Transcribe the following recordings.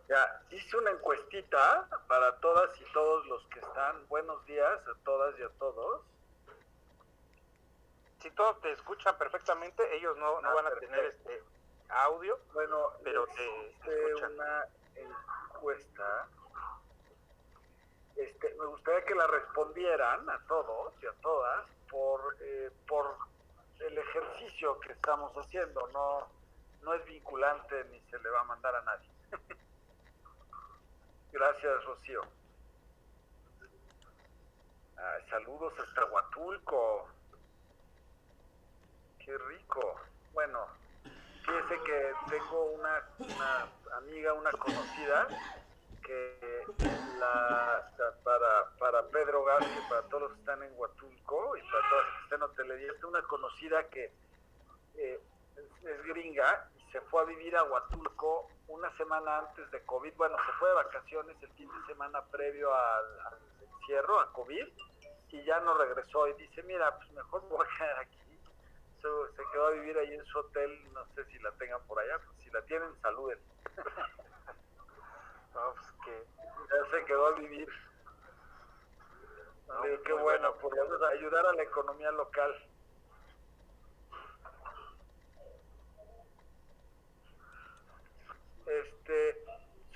Ya, hice una encuestita para todas y todos los que están. Buenos días a todas y a todos. Si todos te escuchan perfectamente, ellos no van a perfecto. tener audio, bueno, pero les te hice escuchan. una encuesta. Me gustaría que la respondieran a todos y a todas por el ejercicio que estamos haciendo. No es vinculante ni se le va a mandar a nadie. Gracias, Rocío. Saludos hasta Huatulco. Qué rico. Bueno, fíjese que tengo una amiga, una conocida, que para Pedro García, para todos los que están en Huatulco y para todos los que están en hotelería, es una conocida que es gringa y se fue a vivir a Huatulco una semana antes de COVID. Bueno, se fue de vacaciones el fin de semana previo al encierro, a COVID, y ya no regresó. Y dice, mira, pues mejor me voy a quedar aquí. Se quedó a vivir ahí en su hotel, no sé si la tengan por allá, pues si la tienen, saluden. No, pues que Ya se quedó a vivir. no, Qué bueno, por lo menos ayudar a la economía local.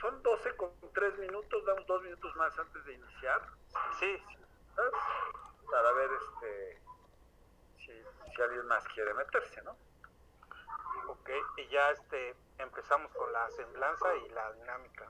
Son 12:03, damos 2 minutos más antes de iniciar. sí. Para ver si alguien más quiere meterse, ¿no? Ok, y ya empezamos con la semblanza y la dinámica.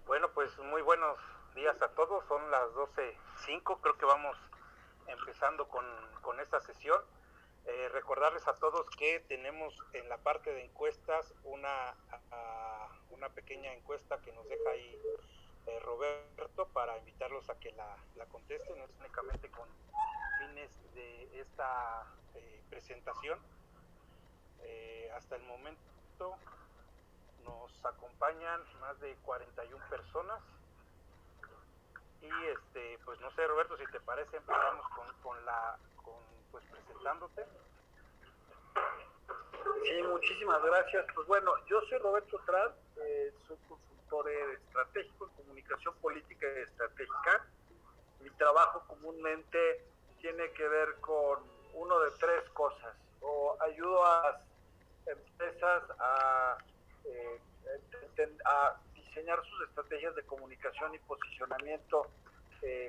Bueno, pues muy buenos días a todos. Son las 12:05, creo que vamos empezando con esta sesión. Recordarles a todos que tenemos en la parte de encuestas una pequeña encuesta que nos deja ahí Roberto para invitarlos a que la contesten. Es únicamente con fines de esta presentación. Hasta el momento nos acompañan más de 41 personas y pues no sé, Roberto, si te parece empezamos pues presentándote. Sí, muchísimas gracias. Pues bueno, yo soy Roberto Traz, soy consultor estratégico en comunicación política y estratégica. Mi trabajo comúnmente tiene que ver con uno de tres cosas. O ayudo a las empresas a diseñar sus estrategias de comunicación y posicionamiento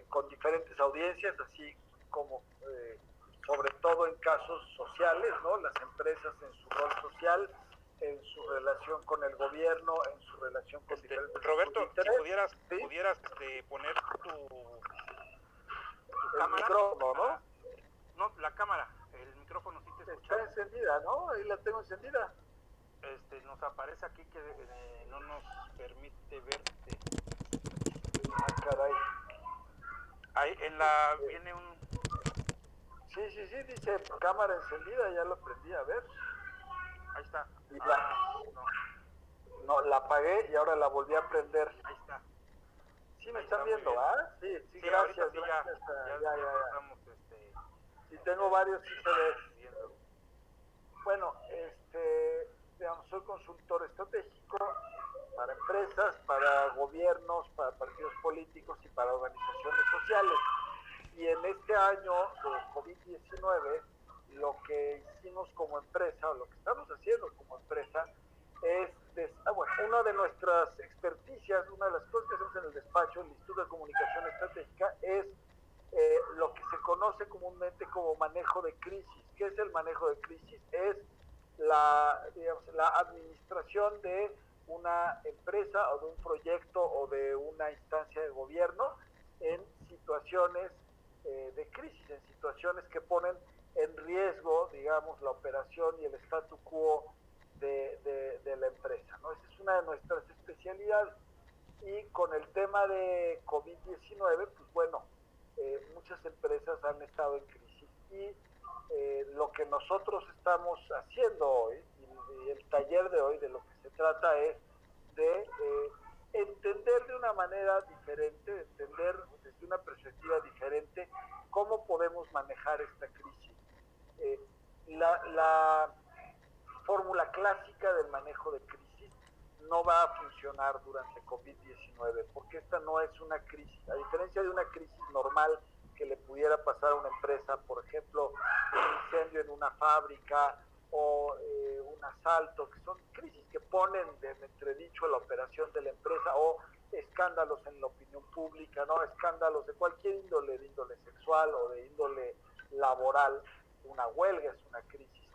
con diferentes audiencias, así como sobre todo en casos sociales, ¿no? Las empresas en su rol social, en su relación con el gobierno, en su relación con diferentes Roberto, si pudieras, ¿sí? poner tu el cámara. Micrófono, ¿no? No, la cámara, el micrófono sí te escuchamos. Está encendida, ¿no? Ahí la tengo encendida. Nos aparece aquí que no nos permite verte. Caray. Ahí viene un... Sí, dice cámara encendida, ya lo prendí, a ver. Ahí está. No, la apagué y ahora la volví a prender. Ahí está. Sí, me están viendo, ¿ah? Sí, gracias. Sí, gracias. Ya estamos, sí, tengo varios, sí se ve. Bueno, digamos, soy consultor estratégico para empresas, para gobiernos, para partidos políticos y para organizaciones sociales. Y en este año de COVID-19, lo que hicimos como empresa, o lo que estamos haciendo haciendo como empresa es, bueno, una de nuestras experticias, una de las cosas que hacemos en el despacho, el Instituto de Comunicación Estratégica, es lo que se conoce comúnmente como manejo de crisis. ¿Qué es el manejo de crisis? Es digamos, la administración de una empresa o de un proyecto o de una instancia de gobierno en situaciones de crisis, en situaciones que ponen en riesgo, digamos, la operación y el statu quo de la empresa, ¿no? Esa es una de nuestras especialidades. Y con el tema de COVID-19, pues bueno, muchas empresas han estado en crisis y lo que nosotros estamos haciendo hoy y el taller de hoy de lo que se trata es de entender de una manera diferente, entender desde una perspectiva diferente cómo podemos manejar esta crisis. La fórmula clásica del manejo de crisis no va a funcionar durante COVID-19, porque esta no es una crisis, a diferencia de una crisis normal que le pudiera pasar a una empresa, por ejemplo, un incendio en una fábrica o un asalto, que son crisis que ponen de entredicho la operación de la empresa, o escándalos en la opinión pública, ¿no? Escándalos de cualquier índole, de índole sexual o de índole laboral. Una huelga es una crisis.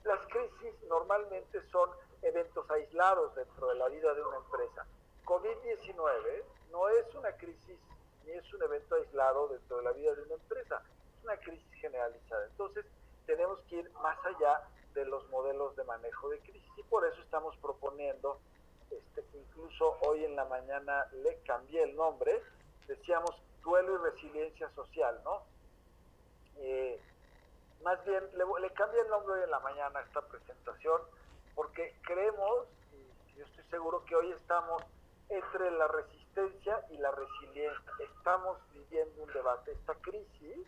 Las crisis normalmente son eventos aislados dentro de la vida de una empresa. COVID-19 no es una crisis ni es un evento aislado dentro de la vida de una empresa, es una crisis generalizada. Entonces tenemos que ir más allá de los modelos de manejo de crisis y por eso estamos proponiendo, incluso hoy en la mañana le cambié el nombre, decíamos duelo y resiliencia social, ¿no? Más bien le cambié el nombre hoy en la mañana a esta presentación porque creemos, y yo estoy seguro que hoy estamos entre la resistencia y la resiliencia. Estamos viviendo un debate. Esta crisis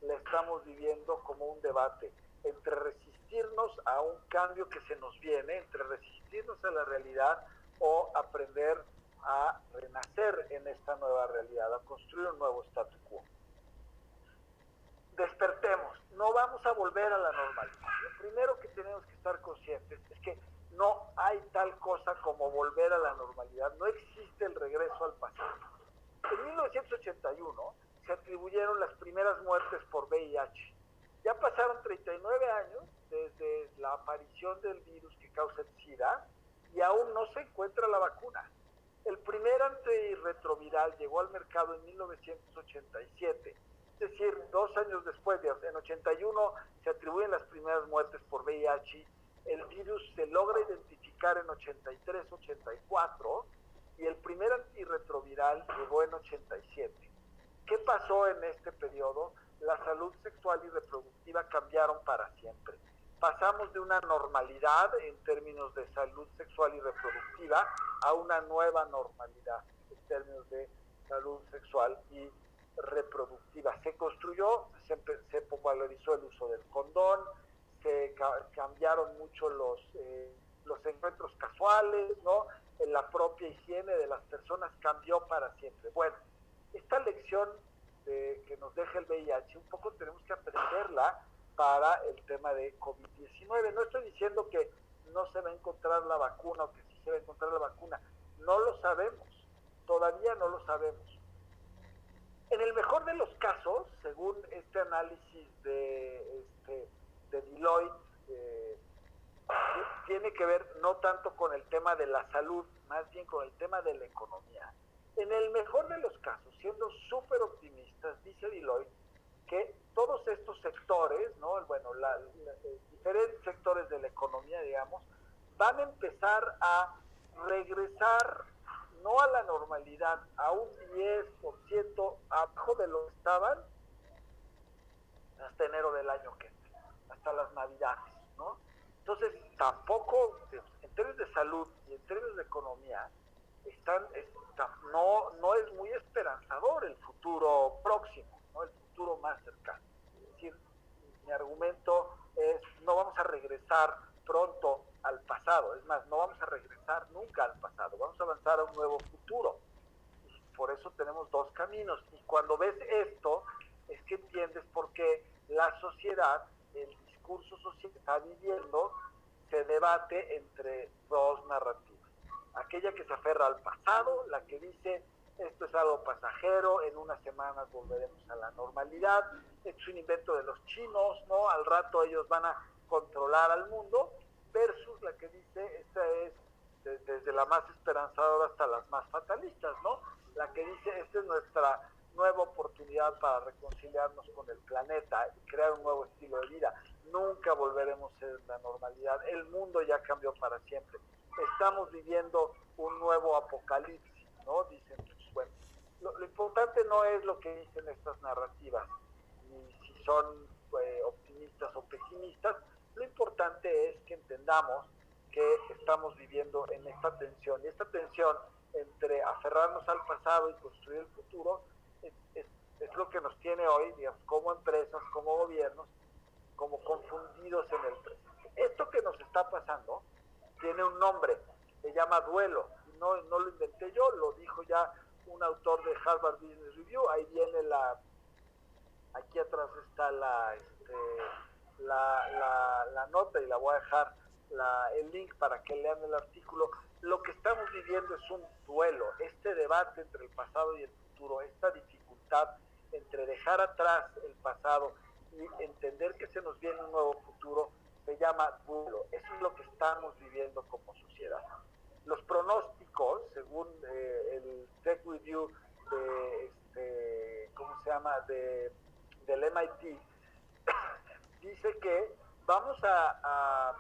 la estamos viviendo como un debate entre resistirnos a un cambio que se nos viene, entre resistirnos a la realidad o aprender a renacer en esta nueva realidad, a construir un nuevo statu quo. Despertemos, no vamos a volver a la normalidad. Lo primero que tenemos que estar conscientes es que no hay tal cosa como volver a la normalidad, no existe el regreso al pasado. En 1981 se atribuyeron las primeras muertes por VIH. Ya pasaron 39 años desde la aparición del virus que causa el SIDA y aún no se encuentra la vacuna. El primer antirretroviral llegó al mercado en 1987. Es decir, 2 años después, en 81 se atribuyen las primeras muertes por VIH, el virus se logra identificar en 83, 84 y el primer antirretroviral llegó en 87. ¿Qué pasó en este periodo? La salud sexual y reproductiva cambiaron para siempre. Pasamos de una normalidad en términos de salud sexual y reproductiva a una nueva normalidad en términos de salud sexual y reproductiva. Se construyó, se popularizó el uso del condón, se cambiaron mucho los encuentros casuales, ¿no? La propia higiene de las personas cambió para siempre. Bueno, esta lección que nos deja el VIH, un poco tenemos que aprenderla para el tema de COVID-19. No estoy diciendo que no se va a encontrar la vacuna o que sí se va a encontrar la vacuna. No lo sabemos. Todavía no lo sabemos. En el mejor de los casos, según este análisis de Deloitte, tiene que ver no tanto con el tema de la salud, más bien con el tema de la economía. En el mejor de los casos, siendo súper optimistas, dice Deloitte que todos estos sectores, ¿no? Bueno, diferentes sectores de la economía, digamos, van a empezar a regresar no a la normalidad, a un 10% abajo de lo que estaban hasta enero del año que entra, hasta las navidades, ¿no? Entonces, tampoco, en términos de salud y en términos de economía, no es muy esperanzador el futuro próximo, ¿no? El futuro más cercano. Es decir, mi argumento es, no vamos a regresar pronto al pasado, es más, no vamos a regresar nunca al pasado, vamos a avanzar a un nuevo futuro. Y por eso tenemos dos caminos. Y cuando ves esto, es que entiendes por qué la sociedad, el discurso discurso social que está viviendo se debate entre dos narrativas. Aquella que se aferra al pasado, la que dice esto es algo pasajero, en unas semanas volveremos a la normalidad, es un invento de los chinos, ¿no? Al rato ellos van a controlar al mundo, versus la que dice, esta es desde la más esperanzadora hasta las más fatalistas, ¿no? La que dice, esta es nuestra nueva oportunidad para reconciliarnos con el planeta y crear un nuevo estilo de vida. Nunca volveremos a la normalidad, el mundo ya cambió para siempre. Estamos viviendo un nuevo apocalipsis, ¿no? Dicen, pues, bueno, lo importante no es lo que dicen estas narrativas, ni si son optimistas o pesimistas, lo importante es que entendamos que estamos viviendo en esta tensión, y esta tensión entre aferrarnos al pasado y construir el futuro es lo que nos tiene hoy, digamos, como empresas, como gobiernos, como confundidos en el presente. Esto que nos está pasando tiene un nombre, se llama duelo, y no lo inventé yo, lo dijo ya un autor de Harvard Business Review, ahí viene aquí atrás está la nota, y la voy a dejar el link para que lean el artículo. Lo que estamos viviendo es un duelo, este debate entre el pasado y el futuro, esta dificultad entre dejar atrás el pasado y entender que se nos viene un nuevo futuro, se llama duelo. Eso es lo que estamos viviendo como sociedad. Los pronósticos, según el Tech Review ¿cómo se llama? Del MIT, dice que vamos a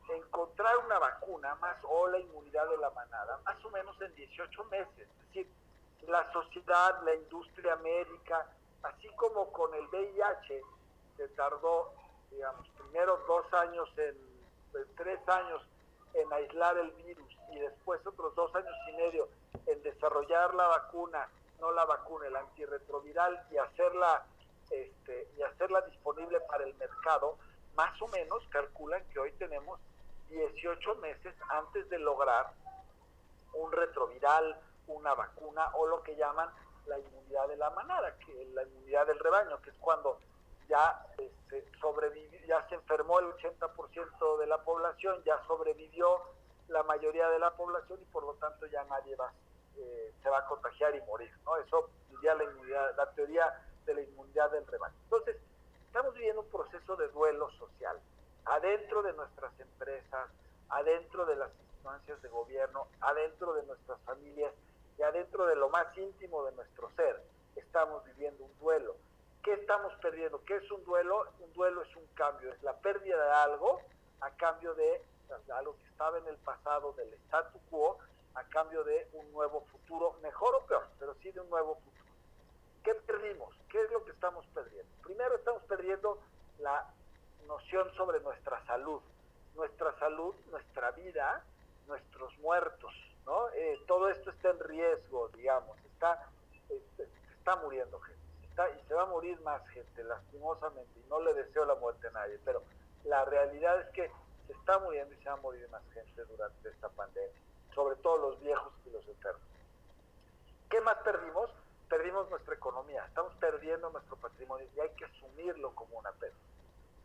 encontrar una vacuna o la inmunidad de la manada, más o menos en 18 meses. Es decir, la sociedad, la industria médica, así como con el VIH, se tardó, digamos, primero 2 años, 3 años en aislar el virus, y después otros 2 años y medio en desarrollar la vacuna, no la vacuna, el antirretroviral, y hacerla disponible para el mercado. Más o menos calculan que hoy tenemos 18 meses antes de lograr un retroviral, una vacuna, o lo que llaman la inmunidad de la manada, que la inmunidad del rebaño, que es cuando ya ya se enfermó el 80% de la población, ya sobrevivió la mayoría de la población, y por lo tanto ya nadie se va a contagiar y morir, ¿no? Eso ya la teoría de la inmunidad del rebaño. Entonces, estamos viviendo un proceso de duelo social, adentro de nuestras empresas, adentro de las instancias de gobierno, adentro de nuestras familias y adentro de lo más íntimo de nuestro ser. Estamos viviendo un duelo. ¿Qué estamos perdiendo? ¿Qué es un duelo? Un duelo es un cambio, es la pérdida de algo a cambio de algo que estaba en el pasado, del statu quo, a cambio de un nuevo futuro, mejor o peor, pero sí de un nuevo futuro. ¿Qué perdimos? ¿Qué es lo que estamos perdiendo? Primero, estamos perdiendo la noción sobre nuestra salud, nuestra vida, nuestros muertos, ¿no? Todo esto está en riesgo, digamos, está muriendo gente, y se va a morir más gente, lastimosamente, y no le deseo la muerte a nadie, pero la realidad es que se está muriendo y se va a morir más gente durante esta pandemia, sobre todo los viejos y los enfermos. ¿Qué más perdimos? Perdimos nuestra economía, estamos perdiendo nuestro patrimonio, y hay que asumirlo como una pérdida.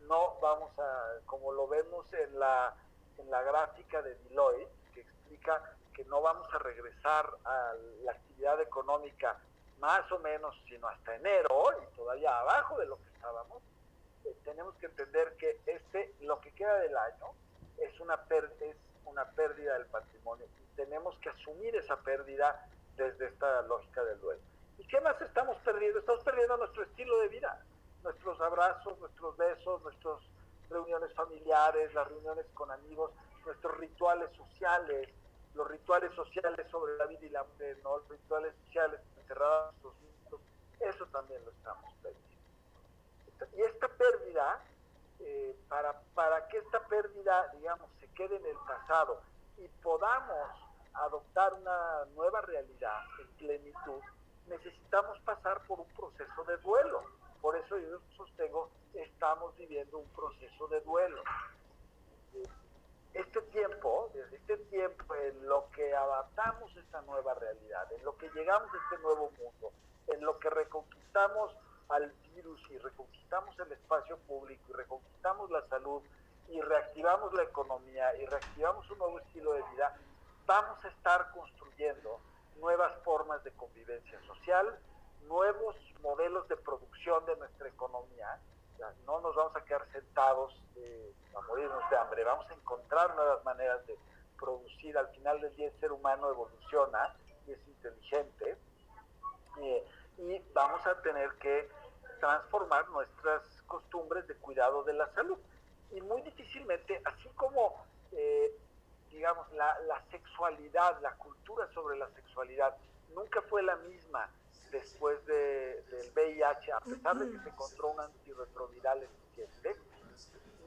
No vamos como lo vemos en la gráfica de Deloitte, que explica que no vamos a regresar a la actividad económica más o menos sino hasta enero, y todavía abajo de lo que estábamos. Tenemos que entender que lo que queda del año es una pérdida del patrimonio, y tenemos que asumir esa pérdida desde esta lógica del duelo. ¿Y qué más estamos perdiendo? Estamos perdiendo nuestro estilo de vida, nuestros abrazos, nuestros besos, nuestras reuniones familiares, las reuniones con amigos, nuestros rituales sociales, los rituales sociales sobre la vida y la muerte, ¿no? Los rituales sociales enterrados en nuestros mitos, eso también lo estamos perdiendo. Y esta pérdida, para que esta pérdida, digamos, se quede en el pasado y podamos adoptar una nueva realidad en plenitud, necesitamos pasar por un proceso de duelo. Por eso yo sostengo, estamos viviendo un proceso de duelo. Este tiempo en lo que adaptamos esta nueva realidad, en lo que llegamos a este nuevo mundo, en lo que reconquistamos al virus y reconquistamos el espacio público y reconquistamos la salud y reactivamos la economía y reactivamos un nuevo estilo de vida, vamos a estar construyendo nuevas formas de convivencia social, nuevos modelos de producción de nuestra economía. No nos vamos a quedar sentados a morirnos de hambre, vamos a encontrar nuevas maneras de producir. Al final del día el ser humano evoluciona y es inteligente, y vamos a tener que transformar nuestras costumbres de cuidado de la salud. Y muy difícilmente, así como digamos, la sexualidad, la cultura sobre la sexualidad nunca fue la misma después del VIH, a pesar de que se encontró un antirretroviral eficiente.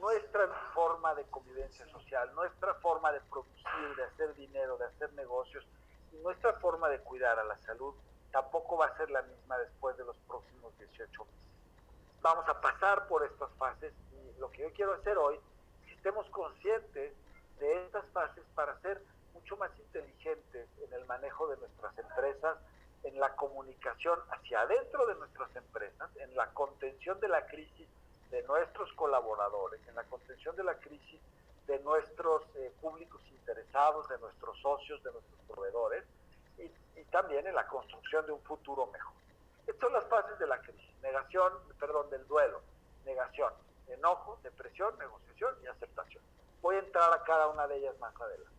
Nuestra forma de convivencia social, nuestra forma de producir, de hacer dinero, de hacer negocios, y nuestra forma de cuidar a la salud tampoco va a ser la misma después de los próximos 18 meses. Vamos a pasar por estas fases, y lo que yo quiero hacer hoy es que estemos conscientes de estas fases para ser mucho más inteligentes en el manejo de nuestras empresas, en la comunicación hacia adentro de nuestras empresas, en la contención de la crisis de nuestros colaboradores, en la contención de la crisis de nuestros públicos interesados, de nuestros socios, de nuestros proveedores, y también en la construcción de un futuro mejor. Estas son las fases de la crisis: del duelo, negación, enojo, depresión, negociación y aceptación. Voy a entrar a cada una de ellas más adelante.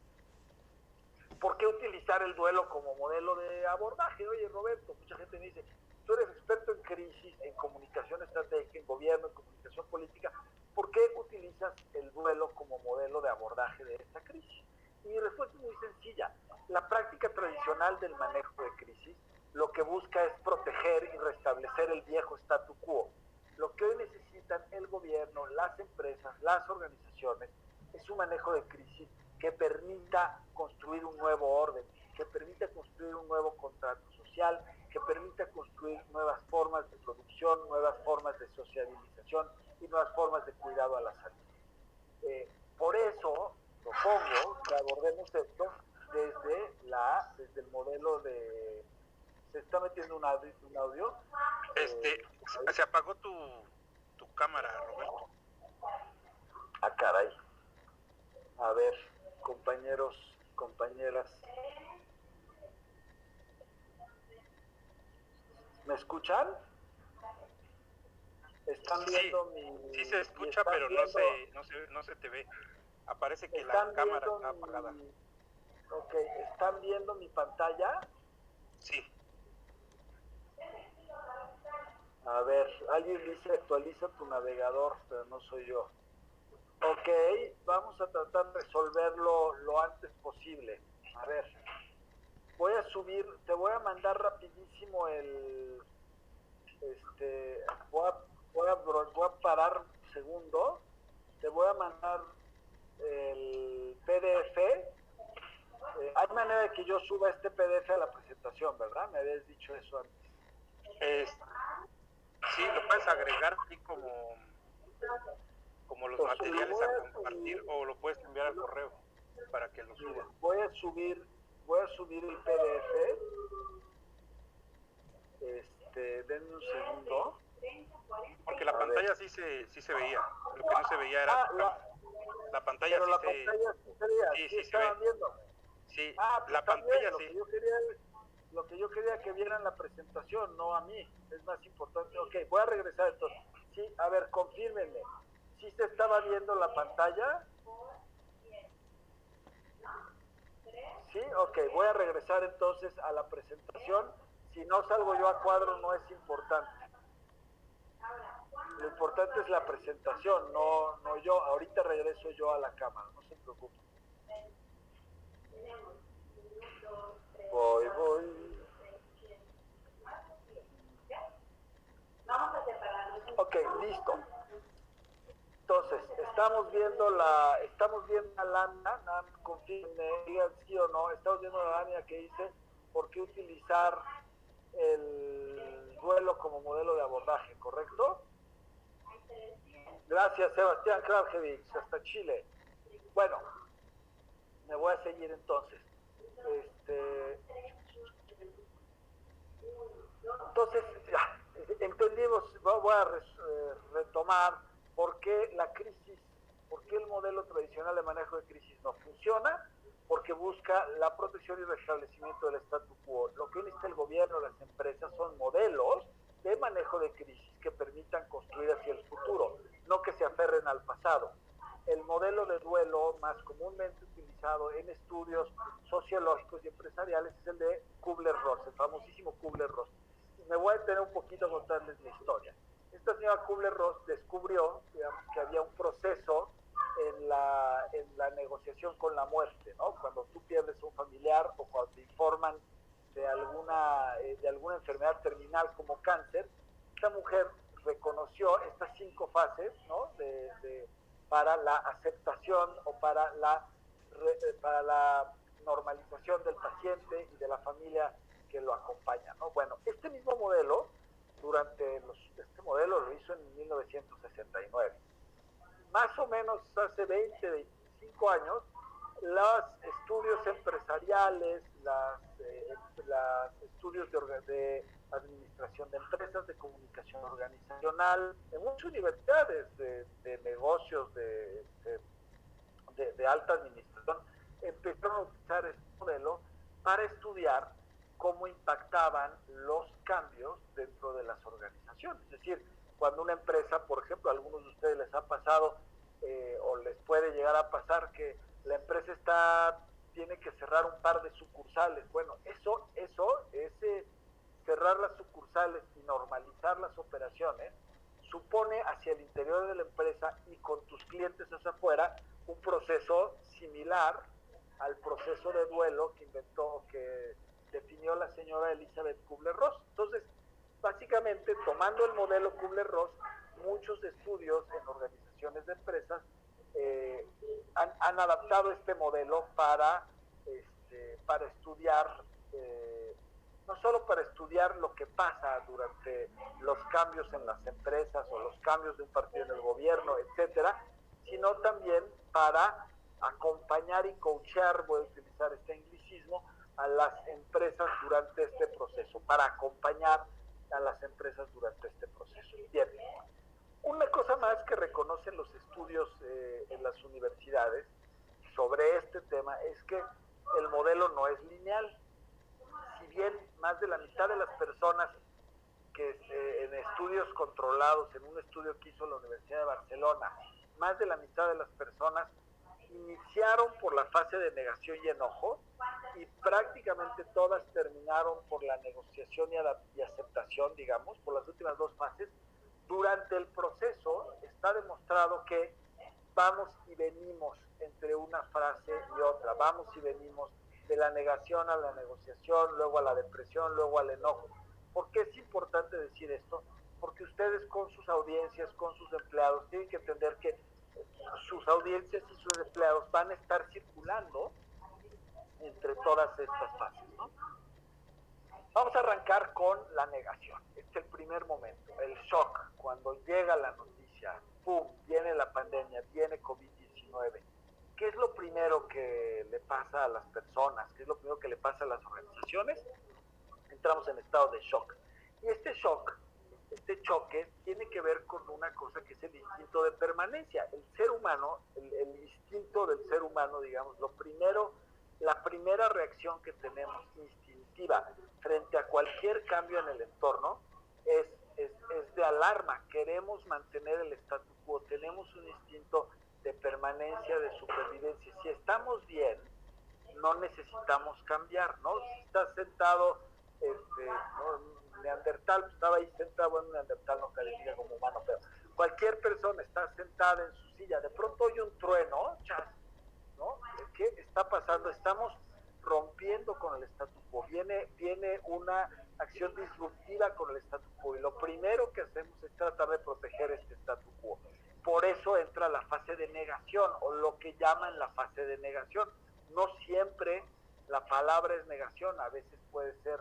¿Por qué utilizar el duelo como modelo de abordaje? Oye, Roberto, mucha gente me dice, tú eres experto en crisis, en comunicación estratégica, en gobierno, en comunicación política, ¿por qué utilizas el duelo como modelo de abordaje de esta crisis? Y mi respuesta es muy sencilla. La práctica tradicional del manejo de crisis lo que busca es proteger y restablecer el viejo statu quo. Lo que hoy necesitan el gobierno, las empresas, las organizaciones, es un manejo de crisis que permita construir un nuevo orden, que permita construir un nuevo contrato social, que permita construir nuevas formas de producción, nuevas formas de sociabilización y nuevas formas de cuidado a la salud. Por eso propongo que abordemos esto desde el modelo de... ¿Se está metiendo un audio? Se apagó tu cámara, Roberto. Ah, caray. A ver, compañeros, compañeras. ¿Me escuchan? ¿Están viendo mi...? Sí se escucha, pero no se te ve. Aparece que la cámara está apagada. Ok, ¿están viendo mi pantalla? Sí. A ver, alguien dice actualiza tu navegador, pero no soy yo. Ok, vamos a tratar de resolverlo lo antes posible. A ver, te voy a mandar rapidísimo voy a parar un segundo, te voy a mandar el PDF. Hay manera de que yo suba este PDF a la presentación, ¿verdad? Me habías dicho eso antes. Sí, lo puedes agregar así como los materiales a compartir, o lo puedes enviar al correo para que lo suba. Voy a subir el PDF. Denme un segundo. Porque la pantalla sí se veía. Lo que no se veía era la pantalla. Pero sí la pantalla sí se veía. Sí se ve. Viendo. Sí, pues la pantalla sí. Lo que yo quería que vieran la presentación, no a mí, es más importante. Ok, voy a regresar entonces. Sí, a ver, confírmenme. ¿Sí se estaba viendo la pantalla? Sí, ok, voy a regresar entonces a la presentación. Si no salgo yo a cuadro no es importante. Lo importante es la presentación, no yo. Ahorita regreso yo a la cámara, no se preocupen. Voy. Ok, listo. Entonces, estamos viendo la lámina, confirme, digan sí o no, estamos viendo la lámina que dice por qué utilizar el duelo como modelo de abordaje, ¿correcto? Gracias, Sebastián Kraljevic, hasta Chile. Bueno, me voy a seguir entonces. Entonces, entendimos, voy a retomar por qué la crisis, por qué el modelo tradicional de manejo de crisis no funciona, porque busca la protección y restablecimiento del statu quo. Lo que necesita el gobierno, las empresas, son modelos de manejo de crisis que permitan construir hacia el futuro, no que se aferren al pasado. El modelo de duelo más comúnmente utilizado en estudios sociológicos y empresariales es el de Kubler-Ross, el famosísimo Kubler-Ross. Me voy a detener un poquito a contarles la historia. Esta señora Kubler-Ross descubrió, digamos, que había un proceso en la negociación con la muerte, ¿no? Cuando tú pierdes un familiar o cuando te informan de alguna enfermedad terminal como cáncer, esta mujer reconoció estas 5 fases, ¿no? Para la aceptación o para la normalización del paciente y de la familia que lo acompaña, ¿no? Bueno, este mismo modelo, este modelo lo hizo en 1969. Más o menos hace 20, 25 años, los estudios empresariales, los estudios de administración de empresas, de comunicación organizacional, en muchas universidades de negocios, de alta administración, empezaron a utilizar este modelo para estudiar cómo impactaban los cambios dentro de las organizaciones. Es decir, cuando una empresa, por ejemplo, a algunos de ustedes les ha pasado o les puede llegar a pasar que la empresa tiene que cerrar un par de sucursales. Bueno, ese cerrar las sucursales y normalizar las operaciones supone hacia el interior de la empresa y con tus clientes hacia afuera un proceso similar al proceso de duelo que definió la señora Elizabeth Kubler-Ross. Entonces, básicamente, tomando el modelo Kubler-Ross, muchos estudios en organizaciones de empresas han adaptado este modelo para estudiar, no solo para estudiar lo que pasa durante los cambios en las empresas o los cambios de un partido en el gobierno, etcétera, sino también para acompañar y coachear, voy a utilizar este anglicismo, a las empresas durante este proceso, para acompañar a las empresas durante este proceso. Bien, una cosa más que reconocen los estudios en las universidades sobre este tema es que el modelo no es lineal. Si bien más de la mitad de las personas que en estudios controlados, en un estudio que hizo la Universidad de Barcelona, más de la mitad de las personas iniciaron por la fase de negación y enojo y prácticamente todas terminaron por la negociación y aceptación, digamos, por las últimas 2 fases. Durante el proceso está demostrado que vamos y venimos entre una frase y otra, vamos y venimos de la negación a la negociación, luego a la depresión, luego al enojo. ¿Por qué es importante decir esto? Porque ustedes con sus audiencias, con sus empleados, tienen que entender que sus audiencias y sus empleados van a estar circulando entre todas estas fases, ¿no? Vamos a arrancar con la negación. Este es el primer momento, el shock, cuando llega la noticia, ¡pum!, viene la pandemia, viene COVID-19. ¿Qué es lo primero que le pasa a las personas? ¿Qué es lo primero que le pasa a las organizaciones? Entramos en estado de shock. Y este shock, este choque, tiene que ver con una cosa que es el instinto de permanencia. El ser humano, el instinto del ser humano, digamos, la primera reacción que tenemos instintiva frente a cualquier cambio en el entorno es de alarma. Queremos mantener el statu quo, tenemos un instinto de permanencia, de supervivencia. Si estamos bien, no necesitamos cambiar, ¿no? Si estás sentado, ¿no? Neandertal, estaba ahí sentado, bueno, Neandertal no califica como humano, pero cualquier persona está sentada en su silla, de pronto oye un trueno, chas, ¿no? ¿Qué está pasando? Estamos rompiendo con el statu quo, viene una acción disruptiva con el statu quo, y lo primero que hacemos es tratar de proteger este statu quo. Por eso entra la fase de negación, o lo que llaman la fase de negación. No siempre la palabra es negación, a veces puede ser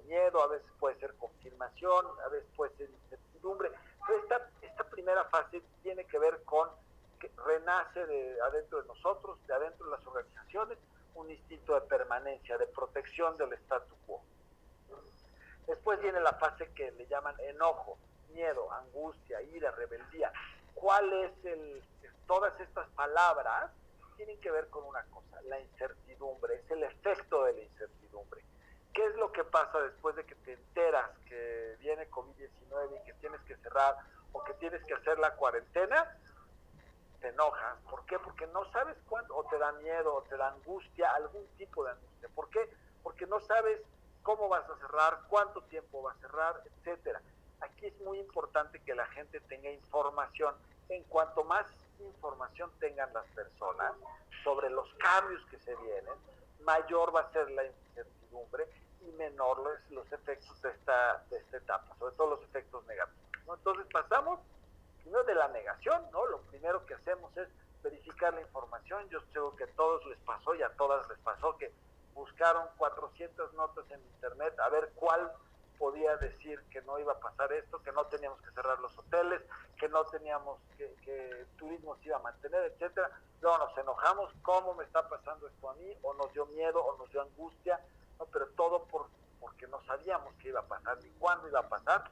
miedo, a veces puede ser confirmación, a veces puede ser incertidumbre. Pero esta primera fase tiene que ver con que renace de adentro de nosotros, de adentro de las organizaciones, un instinto de permanencia, de protección del statu quo. Después viene la fase que le llaman enojo, miedo, angustia, ira, rebeldía. ¿Cuál es todas estas palabras tienen que ver con una cosa, la incertidumbre, es el efecto de la incertidumbre. ¿Qué es lo que pasa después de que te enteras que viene COVID-19 y que tienes que cerrar o que tienes que hacer la cuarentena? Te enojas. ¿Por qué? Porque no sabes cuándo, o te da miedo, o te da angustia, algún tipo de angustia. ¿Por qué? Porque no sabes cómo vas a cerrar, cuánto tiempo va a cerrar, etcétera. Aquí es muy importante que la gente tenga información. En cuanto más información tengan las personas sobre los cambios que se vienen, mayor va a ser la incertidumbre y menor los efectos de esta etapa, sobre todo los efectos negativos, ¿no? Entonces pasamos primero de la negación, ¿no? Lo primero que hacemos es verificar la información. Yo creo que a todos les pasó y a todas les pasó que buscaron 400 notas en internet a ver cuál podía decir que no iba a pasar esto, que no teníamos que cerrar los hoteles, que no teníamos que el turismo se iba a mantener, etcétera. Luego nos enojamos, ¿cómo me está pasando esto a mí? O nos dio miedo, o nos dio angustia, ¿no? Pero todo porque no sabíamos qué iba a pasar ni cuándo iba a pasar.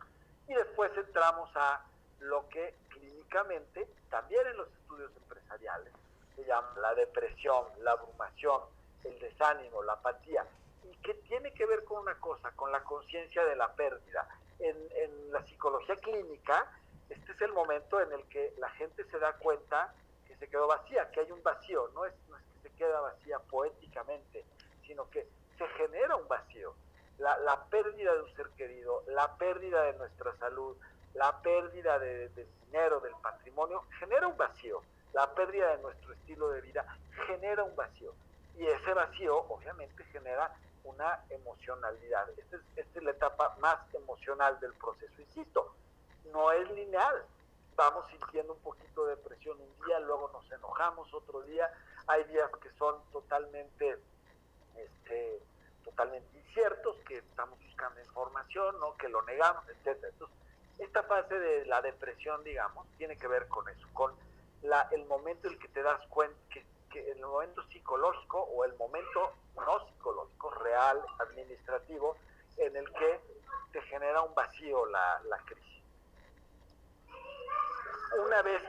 Y después entramos a lo que clínicamente, también en los estudios empresariales, se llama la depresión, la abrumación, el desánimo, la apatía, y que tiene que ver con una cosa, con la conciencia de la pérdida. En la psicología clínica, este es el momento en el que la gente se da cuenta que se quedó vacía, que hay un vacío, no es que se queda vacía poéticamente, sino que se genera un vacío. La pérdida de un ser querido, la pérdida de nuestra salud, la pérdida del dinero, del patrimonio, genera un vacío. La pérdida de nuestro estilo de vida genera un vacío. Y ese vacío, obviamente, genera una emocionalidad. Esta es la etapa más emocional del proceso. Insisto, no es lineal. Vamos sintiendo un poquito de depresión un día, luego nos enojamos otro día. Hay días que son totalmente inciertos, que estamos buscando información, ¿no? Que lo negamos, etcétera. Entonces, esta fase de la depresión, digamos, tiene que ver con eso, con el momento en el que te das cuenta que el momento psicológico o el momento no psicológico, real, administrativo, en el que te genera un vacío la crisis. Una vez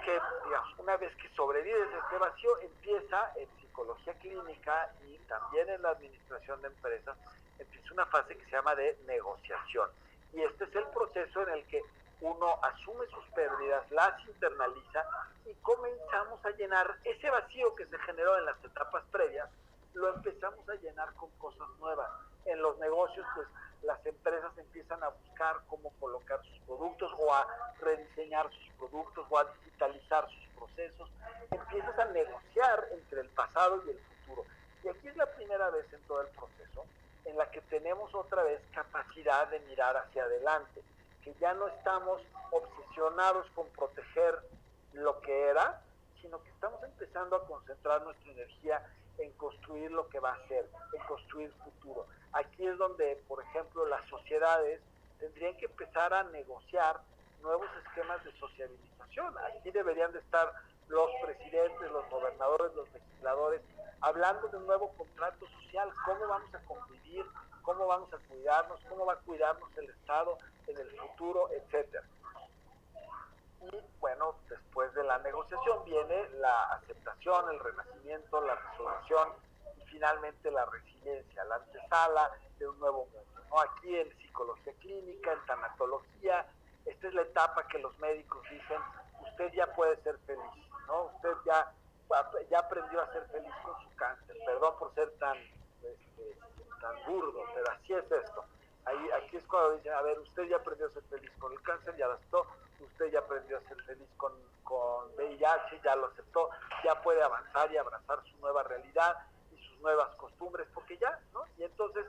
que sobrevives a este vacío, empieza en psicología clínica y también en la administración de empresas, empieza una fase que se llama de negociación. Y este es el proceso en el que uno asume sus pérdidas, las internaliza y comenzamos a llenar ese vacío que se generó en las etapas previas, lo empezamos a llenar con cosas nuevas. En los negocios, pues las empresas empiezan a buscar cómo colocar sus productos o a rediseñar sus productos o a digitalizar sus procesos. Empiezas a negociar entre el pasado y el futuro. Y aquí es la primera vez en todo el proceso en la que tenemos otra vez capacidad de mirar hacia adelante, que ya no estamos obsesionados con proteger lo que era, sino que estamos empezando a concentrar nuestra energía en construir lo que va a ser, en construir futuro. Aquí es donde, por ejemplo, las sociedades tendrían que empezar a negociar nuevos esquemas de sociabilización. Aquí deberían de estar los presidentes, los gobernadores, los legisladores, hablando de un nuevo contrato social, cómo vamos a convivir, cómo vamos a cuidarnos, cómo va a cuidarnos el Estado en el futuro, etcétera. Y bueno, después de la negociación viene la aceptación, el renacimiento, la resolución y finalmente la resiliencia, la antesala de un nuevo mundo, ¿no? Aquí en psicología clínica, en tanatología, esta es la etapa que los médicos dicen, usted ya puede ser feliz, ¿no? Usted ya aprendió a ser feliz con su cáncer. Perdón por ser tan burdo, pero así es esto. Aquí es cuando dicen, a ver, usted ya aprendió a ser feliz con el cáncer, ya lo aceptó, usted ya aprendió a ser feliz con VIH, ya lo aceptó, ya puede avanzar y abrazar su nueva realidad y sus nuevas costumbres, porque ya, ¿no? Y entonces,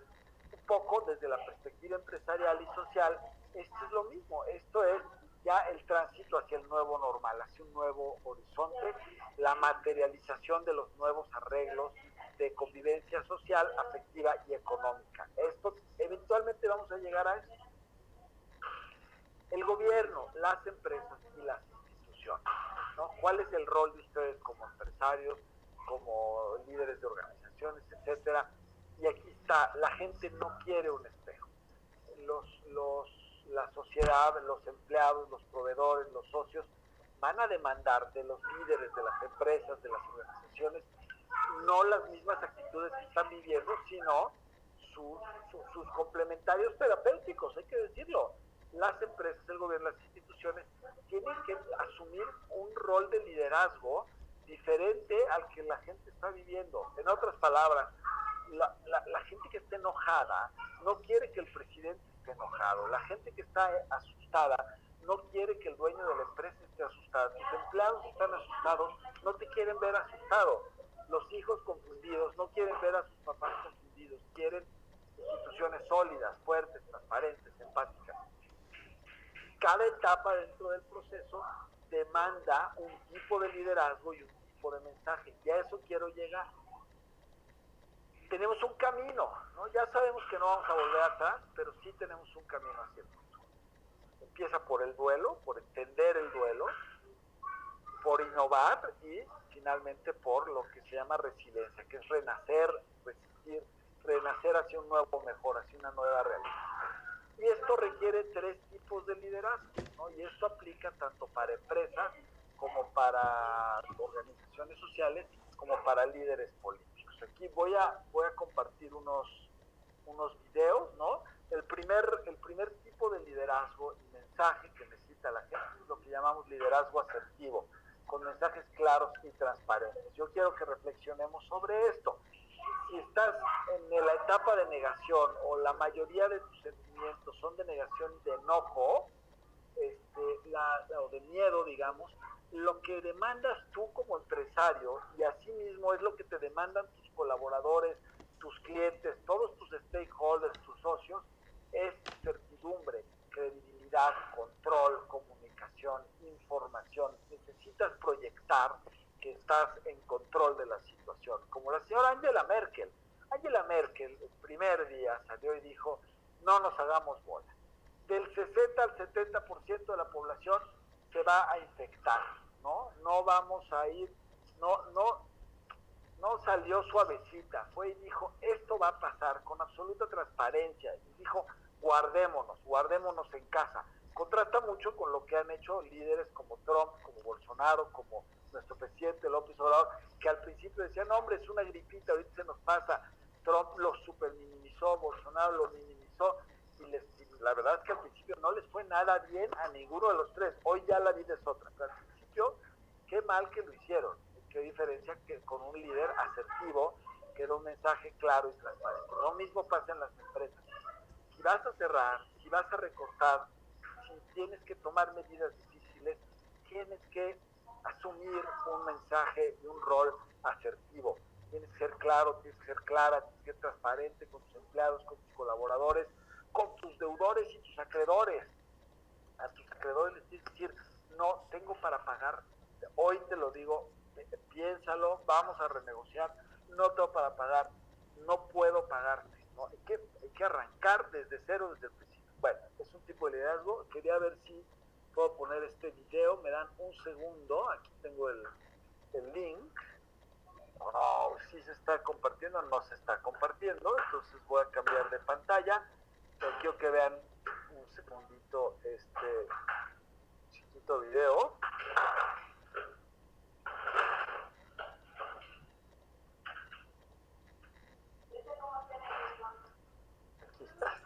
un poco desde la perspectiva empresarial y social, esto es lo mismo, esto es ya el tránsito hacia el nuevo normal, hacia un nuevo horizonte, la materialización de los nuevos arreglos de convivencia social, afectiva y económica. Esto, eventualmente vamos a llegar a eso. El gobierno, las empresas y las instituciones, ¿no? ¿Cuál es el rol de ustedes como empresarios, como líderes de organizaciones, etcétera? Y aquí está, la gente no quiere un espejo. la sociedad, los empleados, los proveedores, los socios, van a demandar de los líderes de las empresas, de las organizaciones, no las mismas actitudes que están viviendo, sino sus complementarios terapéuticos, hay que decirlo. Las empresas, el gobierno, las instituciones tienen que asumir un rol de liderazgo diferente al que la gente está viviendo. En otras palabras, la gente que está enojada no quiere que el presidente esté enojado. La gente que está asustada no quiere que el dueño de la empresa esté asustado. Tus empleados están asustados, no te quieren ver asustado. Los hijos confundidos no quieren ver a sus papás confundidos, quieren instituciones sólidas, fuertes, transparentes, empáticas. Cada etapa dentro del proceso demanda un tipo de liderazgo y un tipo de mensaje. Y a eso quiero llegar. Tenemos un camino, ¿no? Ya sabemos que no vamos a volver atrás, pero sí tenemos un camino hacia el futuro. Empieza por el duelo, por entender el duelo, por innovar y finalmente por lo que se llama resiliencia, que es renacer, resistir, renacer hacia un nuevo mejor, hacia una nueva realidad. Y esto requiere 3 tipos de liderazgo, ¿no? Y esto aplica tanto para empresas como para organizaciones sociales, como para líderes políticos. Aquí voy a compartir unos videos, ¿no? El primer tipo de liderazgo y mensaje que necesita la gente es lo que llamamos liderazgo asertivo, con mensajes claros y transparentes. Yo quiero que reflexionemos sobre esto. Si estás en la etapa de negación o la mayoría de tus sentimientos son de negación y de enojo, o de miedo, digamos, lo que demandas tú como empresario, y así mismo es lo que te demandan tus colaboradores, tus clientes, todos tus stakeholders, tus socios, es certidumbre, credibilidad, control, comunicación, información. Necesitas proyectar que estás en control de la situación. Como la señora Angela Merkel. Angela Merkel el primer día salió y dijo, no nos hagamos bola. Del 60 al 70% de la población se va a infectar, ¿no? No vamos a ir, no salió suavecita, fue y dijo, esto va a pasar con absoluta transparencia, y dijo, guardémonos en casa. Contrasta mucho con lo que han hecho líderes como Trump, como Bolsonaro, como nuestro presidente López Obrador, que al principio decían, no, hombre, es una gripita, ahorita se nos pasa. Trump lo super minimizó, Bolsonaro lo minimizó, y la verdad es que al principio no les fue nada bien a ninguno de los tres. Hoy ya la vida es otra, pero al principio, qué mal que lo hicieron. Qué diferencia que con un líder asertivo, que era un mensaje claro y transparente. Lo mismo pasa en las empresas. Si vas a cerrar, si vas a recortar, si tienes que tomar medidas difíciles, tienes que asumir un mensaje y un rol asertivo. Tienes que ser claro, tienes que ser clara, tienes que ser transparente con tus empleados, con tus colaboradores, con tus deudores y tus acreedores. A tus acreedores les tienes que decir, no tengo para pagar, hoy te lo digo, piénsalo, vamos a renegociar, no tengo para pagar, no puedo pagarte, ¿no? Hay que arrancar desde cero, desde el principio. Bueno, es un tipo de liderazgo. Quería ver si puedo poner este video, me dan un segundo, aquí tengo el link. Oh, sí se está compartiendo, no se está compartiendo, entonces voy a cambiar de pantalla, pero quiero que vean un segundito este chiquito video. Aquí está.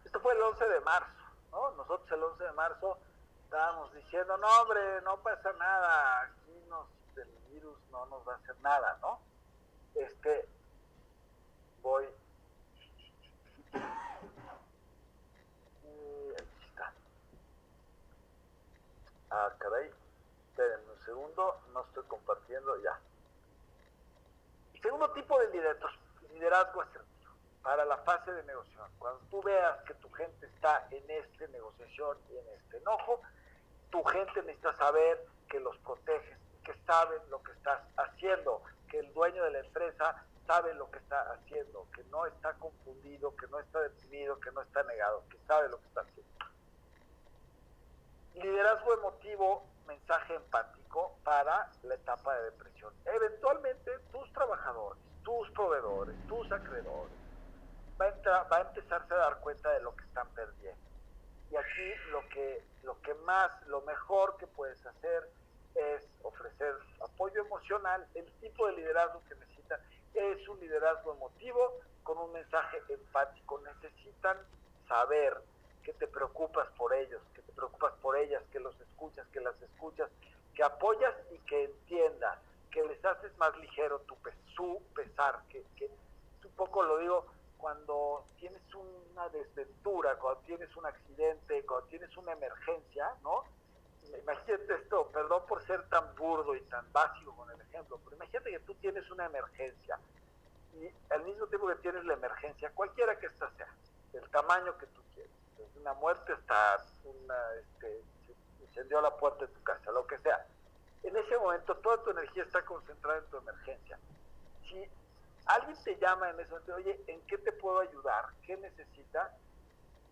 Esto fue el 11 de marzo, ¿no? Nosotros el 11 de marzo estábamos diciendo, no, hombre, no pasa nada, aquí el virus no nos va a hacer nada, ¿no? Voy. Y aquí está. Ah, caray. Espérenme un segundo, no estoy compartiendo ya. Segundo tipo de liderazgo asertivo. para la fase de negociación. Cuando tú veas que tu gente está en esta negociación y en este enojo, tu gente necesita saber que los proteges, que saben lo que estás haciendo, que el dueño de la empresa sabe lo que está haciendo, que no está confundido, que no está deprimido, que no está negado, que sabe lo que está haciendo. Liderazgo emotivo, mensaje empático para la etapa de depresión. Eventualmente tus trabajadores, tus proveedores, tus acreedores va a empezarse a dar cuenta de lo que están perdiendo. Y aquí lo mejor que puedes hacer es ofrecer apoyo emocional. El tipo de liderazgo que necesitan es un liderazgo emotivo con un mensaje empático. Necesitan saber que te preocupas por ellos, que te preocupas por ellas, que los escuchas, que las escuchas, que apoyas y que entiendan, que les haces más ligero su pesar, que un poco lo digo, cuando tienes una desventura, cuando tienes un accidente, cuando tienes una emergencia, ¿no? Imagínate esto, perdón por ser tan burdo y tan básico con el ejemplo, pero imagínate que tú tienes una emergencia y al mismo tiempo que tienes la emergencia, cualquiera que ésta sea, del tamaño que tú quieres, desde una muerte hasta se incendió la puerta de tu casa, lo que sea. En ese momento toda tu energía está concentrada en tu emergencia. Si alguien te llama en ese momento, oye, ¿en qué te puedo ayudar? ¿Qué necesitas?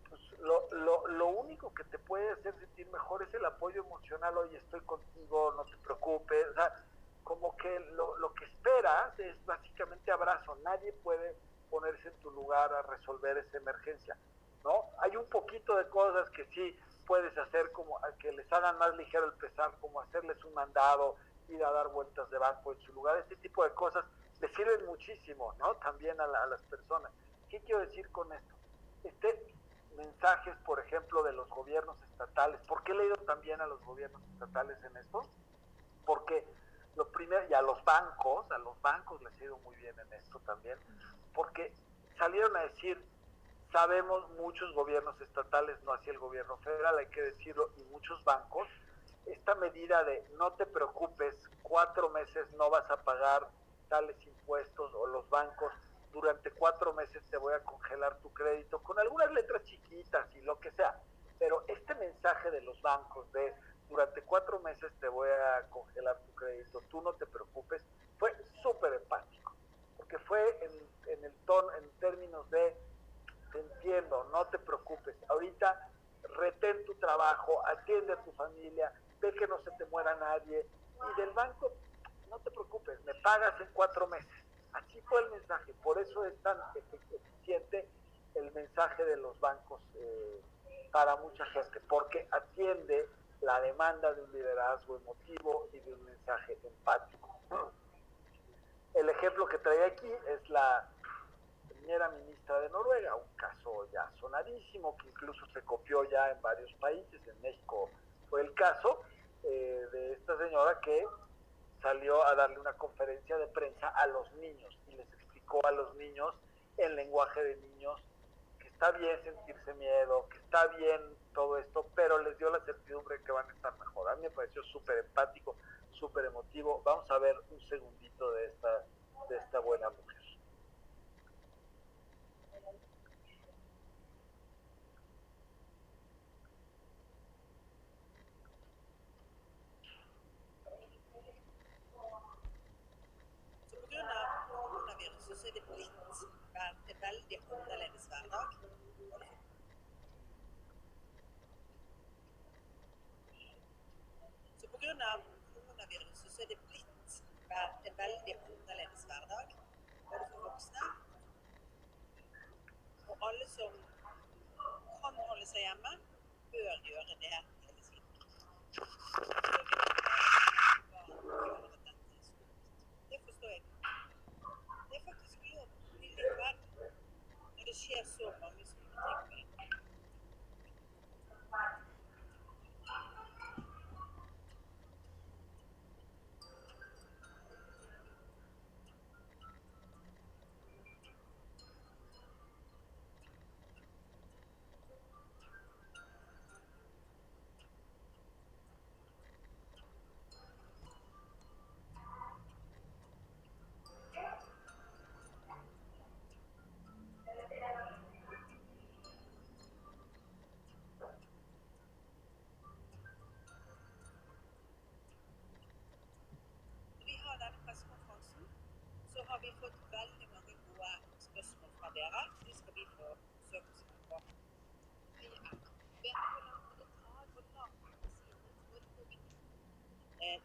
Pues lo único que te puede hacer sentir mejor es el apoyo emocional. Oye, estoy contigo, no te preocupes. O sea, como que lo que esperas es básicamente abrazo. Nadie puede ponerse en tu lugar a resolver esa emergencia, ¿no? Hay un poquito de cosas que sí puedes hacer, como que les hagan más ligero el pesar, como hacerles un mandado, ir a dar vueltas de banco en su lugar. Este tipo de cosas le sirven muchísimo, ¿no? También a las personas. ¿Qué quiero decir con esto? Mensajes, por ejemplo, de los gobiernos estatales. ¿Por qué he leído también a los gobiernos estatales en esto? Porque lo primero, y a los bancos les he ido muy bien en esto también, porque salieron a decir, sabemos muchos gobiernos estatales, no así el gobierno federal, hay que decirlo, y muchos bancos, esta medida de no te preocupes, 4 meses no vas a pagar tales impuestos, o los bancos durante 4 meses te voy a congelar tu crédito, con algunas letras chiquitas y lo que sea, pero este mensaje de los bancos de durante 4 meses te voy a congelar tu crédito, tú no te preocupes, fue súper empático, porque fue en términos de te entiendo, no te preocupes, ahorita retén tu trabajo, atiende a tu familia, ve que no se te muera nadie, y del banco, no te preocupes, me pagas en 4 meses. Así fue el mensaje, por eso es tan eficiente el mensaje de los bancos para mucha gente, porque atiende la demanda de un liderazgo emotivo y de un mensaje empático. El ejemplo que trae aquí es la primera ministra de Noruega, un caso ya sonadísimo, que incluso se copió ya en varios países, en México fue el caso, de esta señora que salió a darle una conferencia de prensa a los niños y les explicó a los niños en lenguaje de niños que está bien sentirse miedo, que está bien todo esto, pero les dio la certidumbre de que van a estar mejor. A mí me pareció súper empático, súper emotivo. Vamos a ver un segundito de esta buena mujer. Så er det blitt en veldig annerledes hverdag. Så på grunn av koronaviruset så er det blitt en veldig annerledes hverdag, både for voksne og alle som kan holde seg hjemme, bør gjøre det hele tiden. Det forstår jeg. Det er faktisk lov å bli litt redd når det skjer så mange store ting. har vi fått veldig mange gode spørsmål fra dere. De skal vi få søke oss på. Gjerne. Vet du hvor lang tid det tar å lage vaksiner for covid?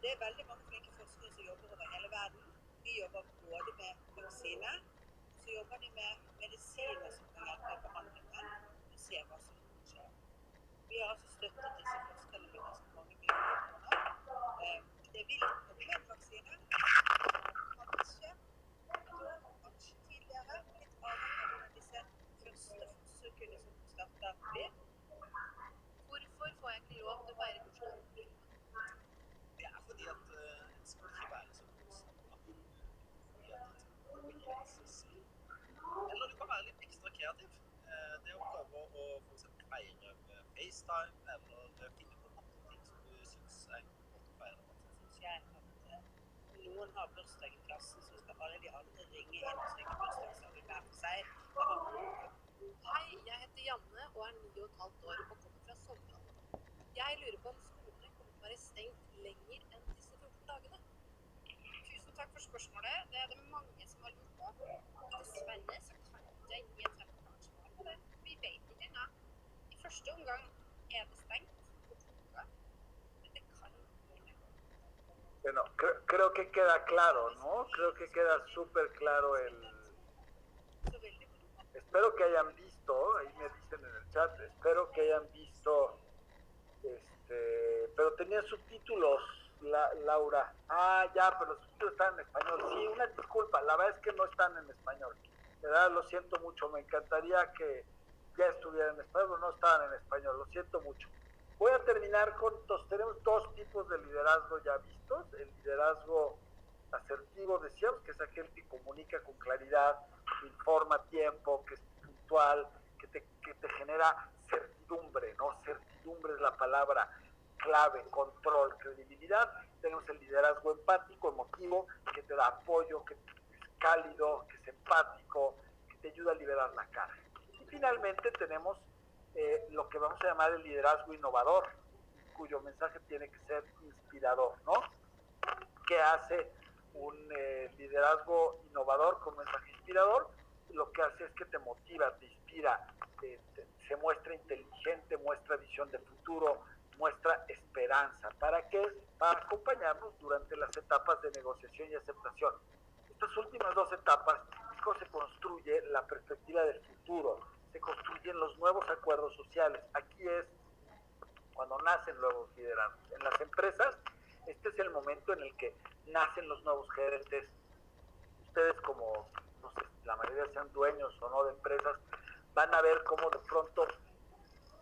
Det er veldig mange flinke forskere som jobber over hele verden. De jobber både med vaksine, så jobber de med medisiner som kan hjelpe i behandlingen, og se hva som skjer. Vi har altså støttet disse forskerne med ganske mange millioner kroner. Det vil komme en vaksine, kanskje et år, kanskje tidligere, litt avhengig av hvordan disse første forsøkene som starter blir. Hvorfor får jeg ikke lov til å feire bursdagen min? Det er fordi at en skal ikke være så voksen at fordi at det begrenses. Eller du kan være litt ekstra kreativ. Det å prøve å for eksempel feire med FaceTime, eller finne på andre ting som du synes er en god måte å feire det. Synes jeg at noen har bursdag i klassen, så skal alle de andre ringe inn og synge bursdagssangen hver for seg. Hei, jeg heter Janne og er 9,5 år og kommer fra Sogndal. Jeg lurer på om skolene kommer til å være stengt lenger enn disse 14 dagene. Tusen takk for spørsmålet. Det er det mange som har lurt på. Dessverre så kan jeg gi et helt klart svar på det. Vi vet ikke ennå. I første omgang er det stengt på 2 uker, men det kan være. Bueno, creo que queda claro, ¿no? Creo que queda súper claro el... Så veldig bra. Espero que hayan visto, ahí me dicen en el chat, espero que hayan visto, pero tenía subtítulos, Laura. Ah, ya, pero los subtítulos están en español. Sí, una disculpa, la verdad es que no están en español. De verdad, lo siento mucho, me encantaría que ya estuvieran en español, pero no estaban en español, lo siento mucho. Voy a terminar con tenemos dos tipos de liderazgo ya vistos. El liderazgo asertivo, decíamos, que es aquel que comunica con claridad, que informa a tiempo, que es puntual, que te genera certidumbre, ¿no? Certidumbre es la palabra clave, control, credibilidad. Tenemos el liderazgo empático, emotivo, que te da apoyo, que es cálido, que es empático, que te ayuda a liberar la carga. Y finalmente tenemos lo que vamos a llamar el liderazgo innovador, cuyo mensaje tiene que ser inspirador, ¿no? ¿Qué hace un liderazgo innovador con mensaje inspirador? Lo que hace es que te motiva, te inspira, se muestra inteligente, muestra visión de futuro, muestra esperanza. ¿Para qué? Para acompañarnos durante las etapas de negociación y aceptación. Estas últimas 2 etapas es cuando se construye la perspectiva del futuro, se construyen los nuevos acuerdos sociales. Aquí es cuando nacen nuevos liderazgos. En las empresas, este es el momento en el que nacen los nuevos gerentes. Ustedes, como no sé, la mayoría sean dueños o no de empresas, van a ver cómo de pronto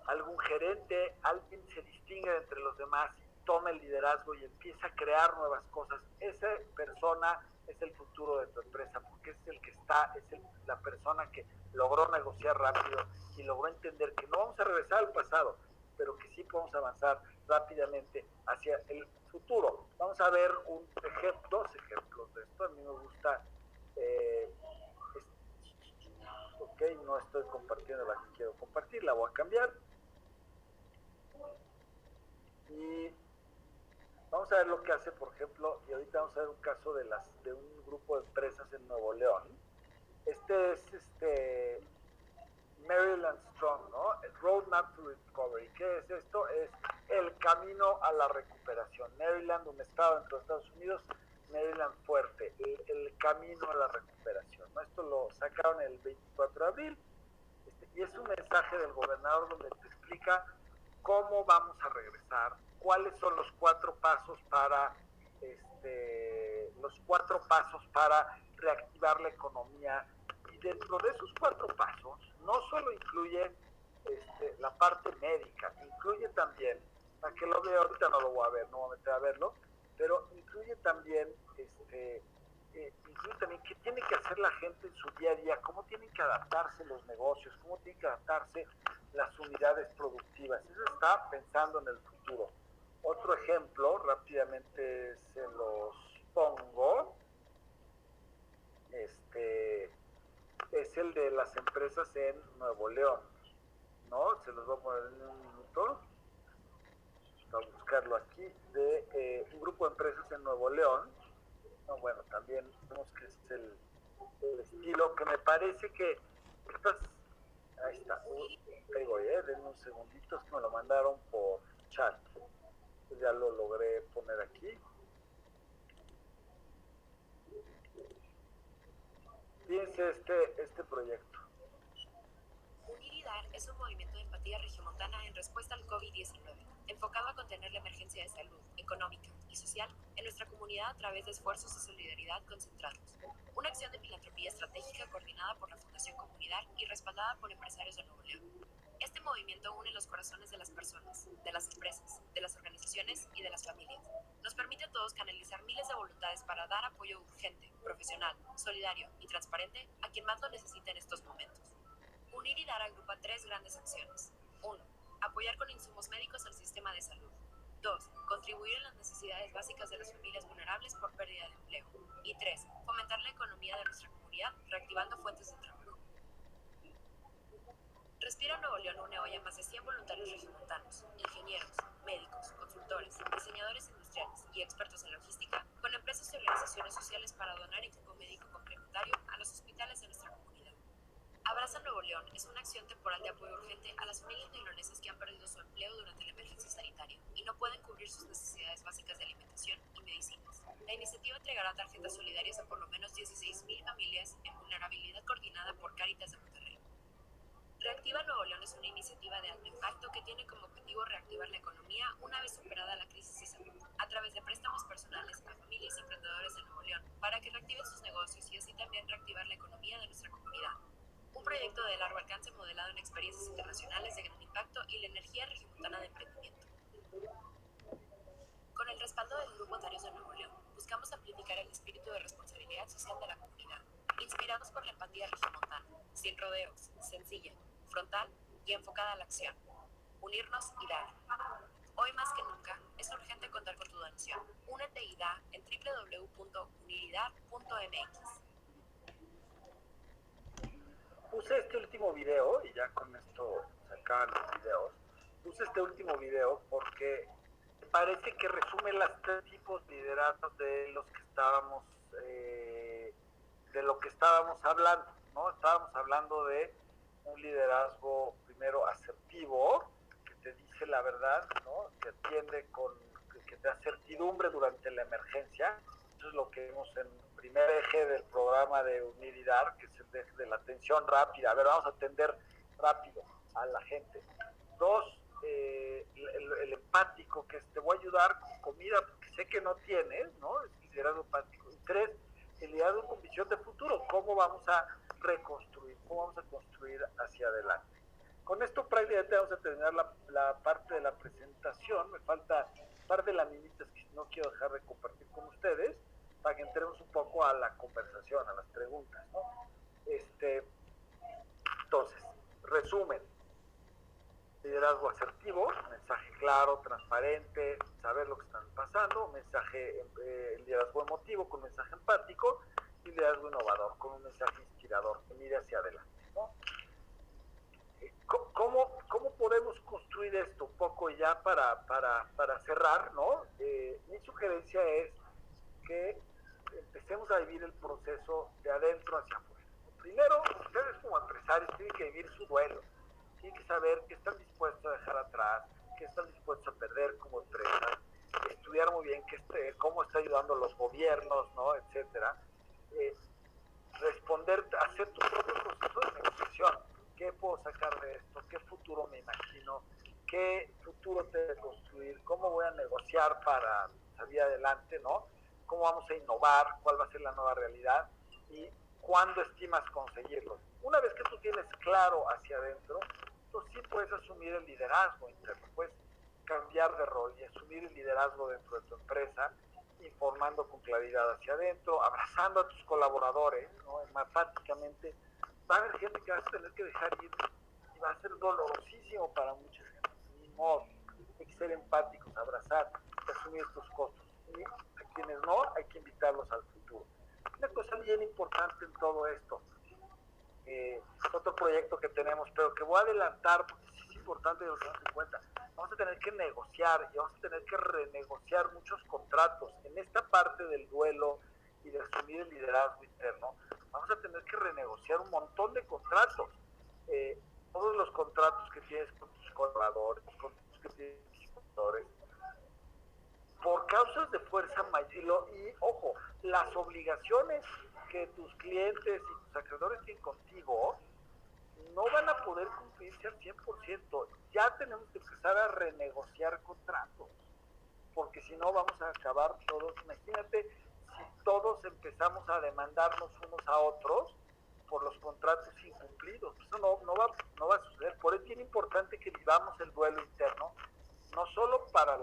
algún gerente, alguien se distingue entre los demás y toma el liderazgo y empieza a crear nuevas cosas. Esa persona es el futuro de tu empresa, porque es el que está, la persona que logró negociar rápido y logró entender que no vamos a regresar al pasado, pero que sí podemos avanzar rápidamente hacia el futuro. Vamos a ver dos ejemplos de esto. A mí me gusta, ok, no estoy compartiendo la que quiero compartir, la voy a cambiar. Y vamos a ver lo que hace, por ejemplo, y ahorita vamos a ver un caso de un grupo de empresas en Nuevo León. Este es Maryland Strong, ¿no? El Roadmap to Recovery. ¿Qué es esto? Es el camino a la recuperación. Maryland, un estado dentro de Estados Unidos, Maryland fuerte, el camino a la recuperación, ¿no? Esto lo sacaron el 24 de abril, y es un mensaje del gobernador donde te explica cómo vamos a regresar, cuáles son los 4 pasos para reactivar la economía. Y dentro de esos 4 pasos no solo incluye la parte médica, incluye también, para que lo vea, ahorita no lo voy a ver, no voy a meter a verlo, pero incluye también qué tiene que hacer la gente en su día a día, cómo tienen que adaptarse los negocios, cómo tienen que adaptarse las unidades productivas. Eso está pensando en el futuro. Otro ejemplo, rápidamente se los pongo, es el de las empresas en Nuevo León, ¿no? Se los voy a poner en un minuto, voy a buscarlo aquí, de un grupo de empresas en Nuevo León. No, bueno, también vemos que es el estilo, que me parece que estas, ahí está, ahí voy, denme un segundito, es que me lo mandaron por chat, ya lo logré poner aquí. Fíjense este proyecto. Unir y Dar es un movimiento de empatía regiomontana en respuesta al COVID-19, enfocado a contener la emergencia de salud, económica y social en nuestra comunidad a través de esfuerzos de solidaridad concentrados. Una acción de filantropía estratégica coordinada por la Fundación Comunidad y respaldada por empresarios de Nuevo León. Este movimiento une los corazones de las personas, de las empresas, de las organizaciones y de las familias. Nos permite a todos canalizar miles de voluntades para dar apoyo urgente, profesional, solidario y transparente a quien más lo necesita en estos momentos. Unir y Dar agrupa 3 grandes acciones. 1. Apoyar con insumos médicos al sistema de salud. 2. Contribuir en las necesidades básicas de las familias vulnerables por pérdida de empleo. Y 3. Fomentar la economía de nuestra comunidad, reactivando fuentes de trabajo. Respira Nuevo León une hoy a más de 100 voluntarios regiomontanos, ingenieros, médicos, consultores, diseñadores industriales y expertos en logística, con empresas y organizaciones sociales para donar equipo médico complementario a los hospitales de nuestra comunidad. Abraza Nuevo León es una acción temporal de apoyo urgente a las familias neolonesas que han perdido su empleo durante la emergencia sanitaria y no pueden cubrir sus necesidades básicas de alimentación y medicinas. La iniciativa entregará tarjetas solidarias a por lo menos 16,000 familias en vulnerabilidad coordinada por Cáritas de Monterrey. Reactiva Nuevo León es una iniciativa de alto impacto que tiene como objetivo reactivar la economía una vez superada la crisis de salud, a través de préstamos personales a familias y emprendedores de Nuevo León para que reactiven sus negocios y así también reactivar la economía de nuestra comunidad. Un proyecto de largo alcance modelado en experiencias internacionales de gran impacto y la energía regiomontana de emprendimiento. Con el respaldo del Grupo Otarios de Nuevo León, buscamos amplificar el espíritu de responsabilidad social de la comunidad, inspirados por la empatía regiomontana, sin rodeos, sencilla, frontal y enfocada a la acción. Unirnos y dar. Hoy más que nunca, es urgente contar con tu donación. Únete y da en www.uniridad.mx. Puse este último video, y ya con esto se acaban los videos, puse este último video porque parece que resume los 3 tipos de liderazgos de los que estábamos, de lo que estábamos hablando, ¿no? Estábamos hablando de un liderazgo primero asertivo, que te dice la verdad, ¿no? Que atiende que te da certidumbre durante la emergencia. Eso es lo que vemos en el primer eje del programa de Unir y Dar, que es el eje de la atención rápida. A ver, vamos a atender rápido a la gente. 2, el empático, que te voy a ayudar con comida porque sé que no tienes, ¿no? Es liderazgo empático. Y 3, el liderazgo con visión de futuro. ¿Cómo vamos a reconstruir? ¿Cómo vamos a construir hacia adelante? Con esto prácticamente vamos a terminar la parte de la presentación. Me falta un par de laminitas que no quiero dejar de compartir con ustedes para que entremos un poco a la conversación, a las preguntas, ¿no? Entonces, resumen: liderazgo asertivo, mensaje claro, transparente, saber lo que están pasando, liderazgo emotivo con mensaje empático, y liderazgo innovador con un mensaje inspirador que mire hacia adelante, ¿no? ¿Cómo podemos construir esto? Un poco ya para cerrar, ¿no? Mi sugerencia es que empecemos a vivir el proceso de adentro hacia afuera. Primero, ustedes como empresarios tienen que vivir su duelo, tienen que saber qué están dispuestos a dejar atrás, qué están dispuestos a perder como empresa, estudiar muy bien cómo está ayudando los gobiernos, ¿no? Etcétera. Responder, hacer tu propio proceso de negociación. ¿Qué puedo sacar de esto? ¿Qué futuro me imagino? ¿Qué futuro tengo que construir? ¿Cómo voy a negociar para salir adelante, ¿no? ¿Cómo vamos a innovar? ¿Cuál va a ser la nueva realidad? ¿Y cuándo estimas conseguirlo? Una vez que tú tienes claro hacia adentro, tú sí puedes asumir el liderazgo interno, puedes cambiar de rol y asumir el liderazgo dentro de tu empresa, informando con claridad hacia adentro, abrazando a tus colaboradores, ¿no? Empáticamente. Va a haber gente que vas a tener que dejar ir y va a ser dolorosísimo para mucha gente. Ni modo, hay que ser empáticos, abrazar, asumir estos costos. Y a quienes no, hay que invitarlos al futuro. Una cosa bien importante en todo esto, otro proyecto que tenemos, pero que voy a adelantar porque sí es importante que lo tengamos en cuenta. Vamos a tener que negociar y vamos a tener que renegociar muchos contratos. En esta parte del duelo y de asumir el liderazgo interno, vamos a tener que renegociar un montón de contratos. Todos los contratos que tienes con tus colaboradores, con los que tienes con tus distribuidores, por causas de fuerza mayor, y ojo, las obligaciones que tus clientes y tus acreedores tienen contigo no van a poder cumplirse al 100%. Ya tenemos que empezar a renegociar contratos, porque si no vamos a acabar todos. Imagínate si todos empezamos a demandarnos unos a otros por los contratos incumplidos. Eso no va a suceder. Por eso es bien importante que vivamos el duelo interno, no solo para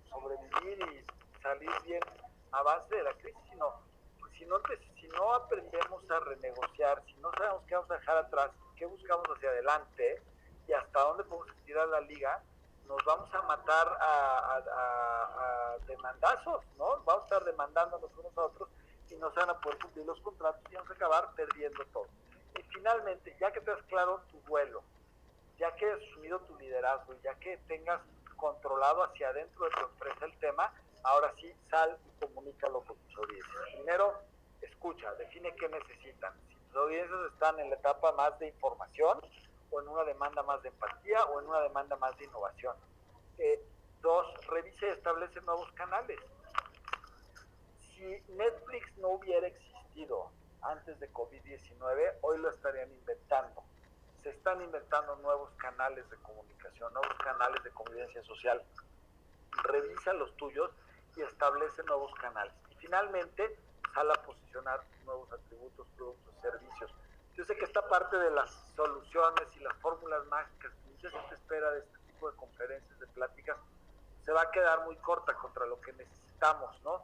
sobrevivir y salir bien a base de la crisis, sino si no aprendemos a renegociar, si no sabemos qué vamos a dejar atrás, qué buscamos hacia adelante y hasta dónde podemos estirar la liga, nos vamos a matar a demandazos, ¿no? Vamos a estar demandándonos unos a otros y no se van a poder cumplir los contratos y vamos a acabar perdiendo todo. Y finalmente, ya que te has claro tu duelo, ya que has asumido tu liderazgo y ya que tengas controlado hacia adentro de tu empresa el tema, ahora sí sal y comunícalo con tus audiencias. Primero, escucha, define qué necesitan. Si tus audiencias están en la etapa más de información, o en una demanda más de empatía, o en una demanda más de innovación. Dos, revisa y establece nuevos canales. Si Netflix no hubiera existido antes de COVID-19, hoy lo estarían inventando. Se están inventando nuevos canales de comunicación, nuevos canales de convivencia social. Revisa los tuyos y establece nuevos canales. Y finalmente, sal a posicionar nuevos atributos, productos, servicios. Yo sé que esta parte de las soluciones y las fórmulas mágicas que mucha gente espera de este tipo de conferencias, de pláticas, se va a quedar muy corta contra lo que necesitamos, ¿no?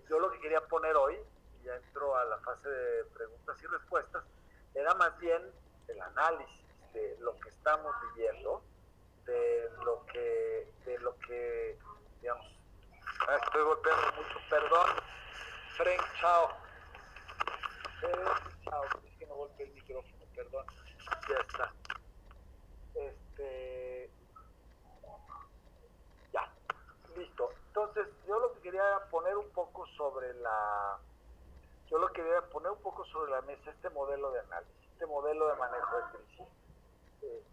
Yo lo que quería poner hoy, y ya entro a la fase de preguntas y respuestas, era más bien el análisis de lo que estamos viviendo, de lo que digamos, estoy golpeando mucho, perdón, Frank, chao. Chao, es que no golpeé el micrófono, perdón, ya está. Ya, listo. Entonces, yo lo que quería poner un poco sobre la mesa este modelo de análisis, este modelo de manejo de crisis.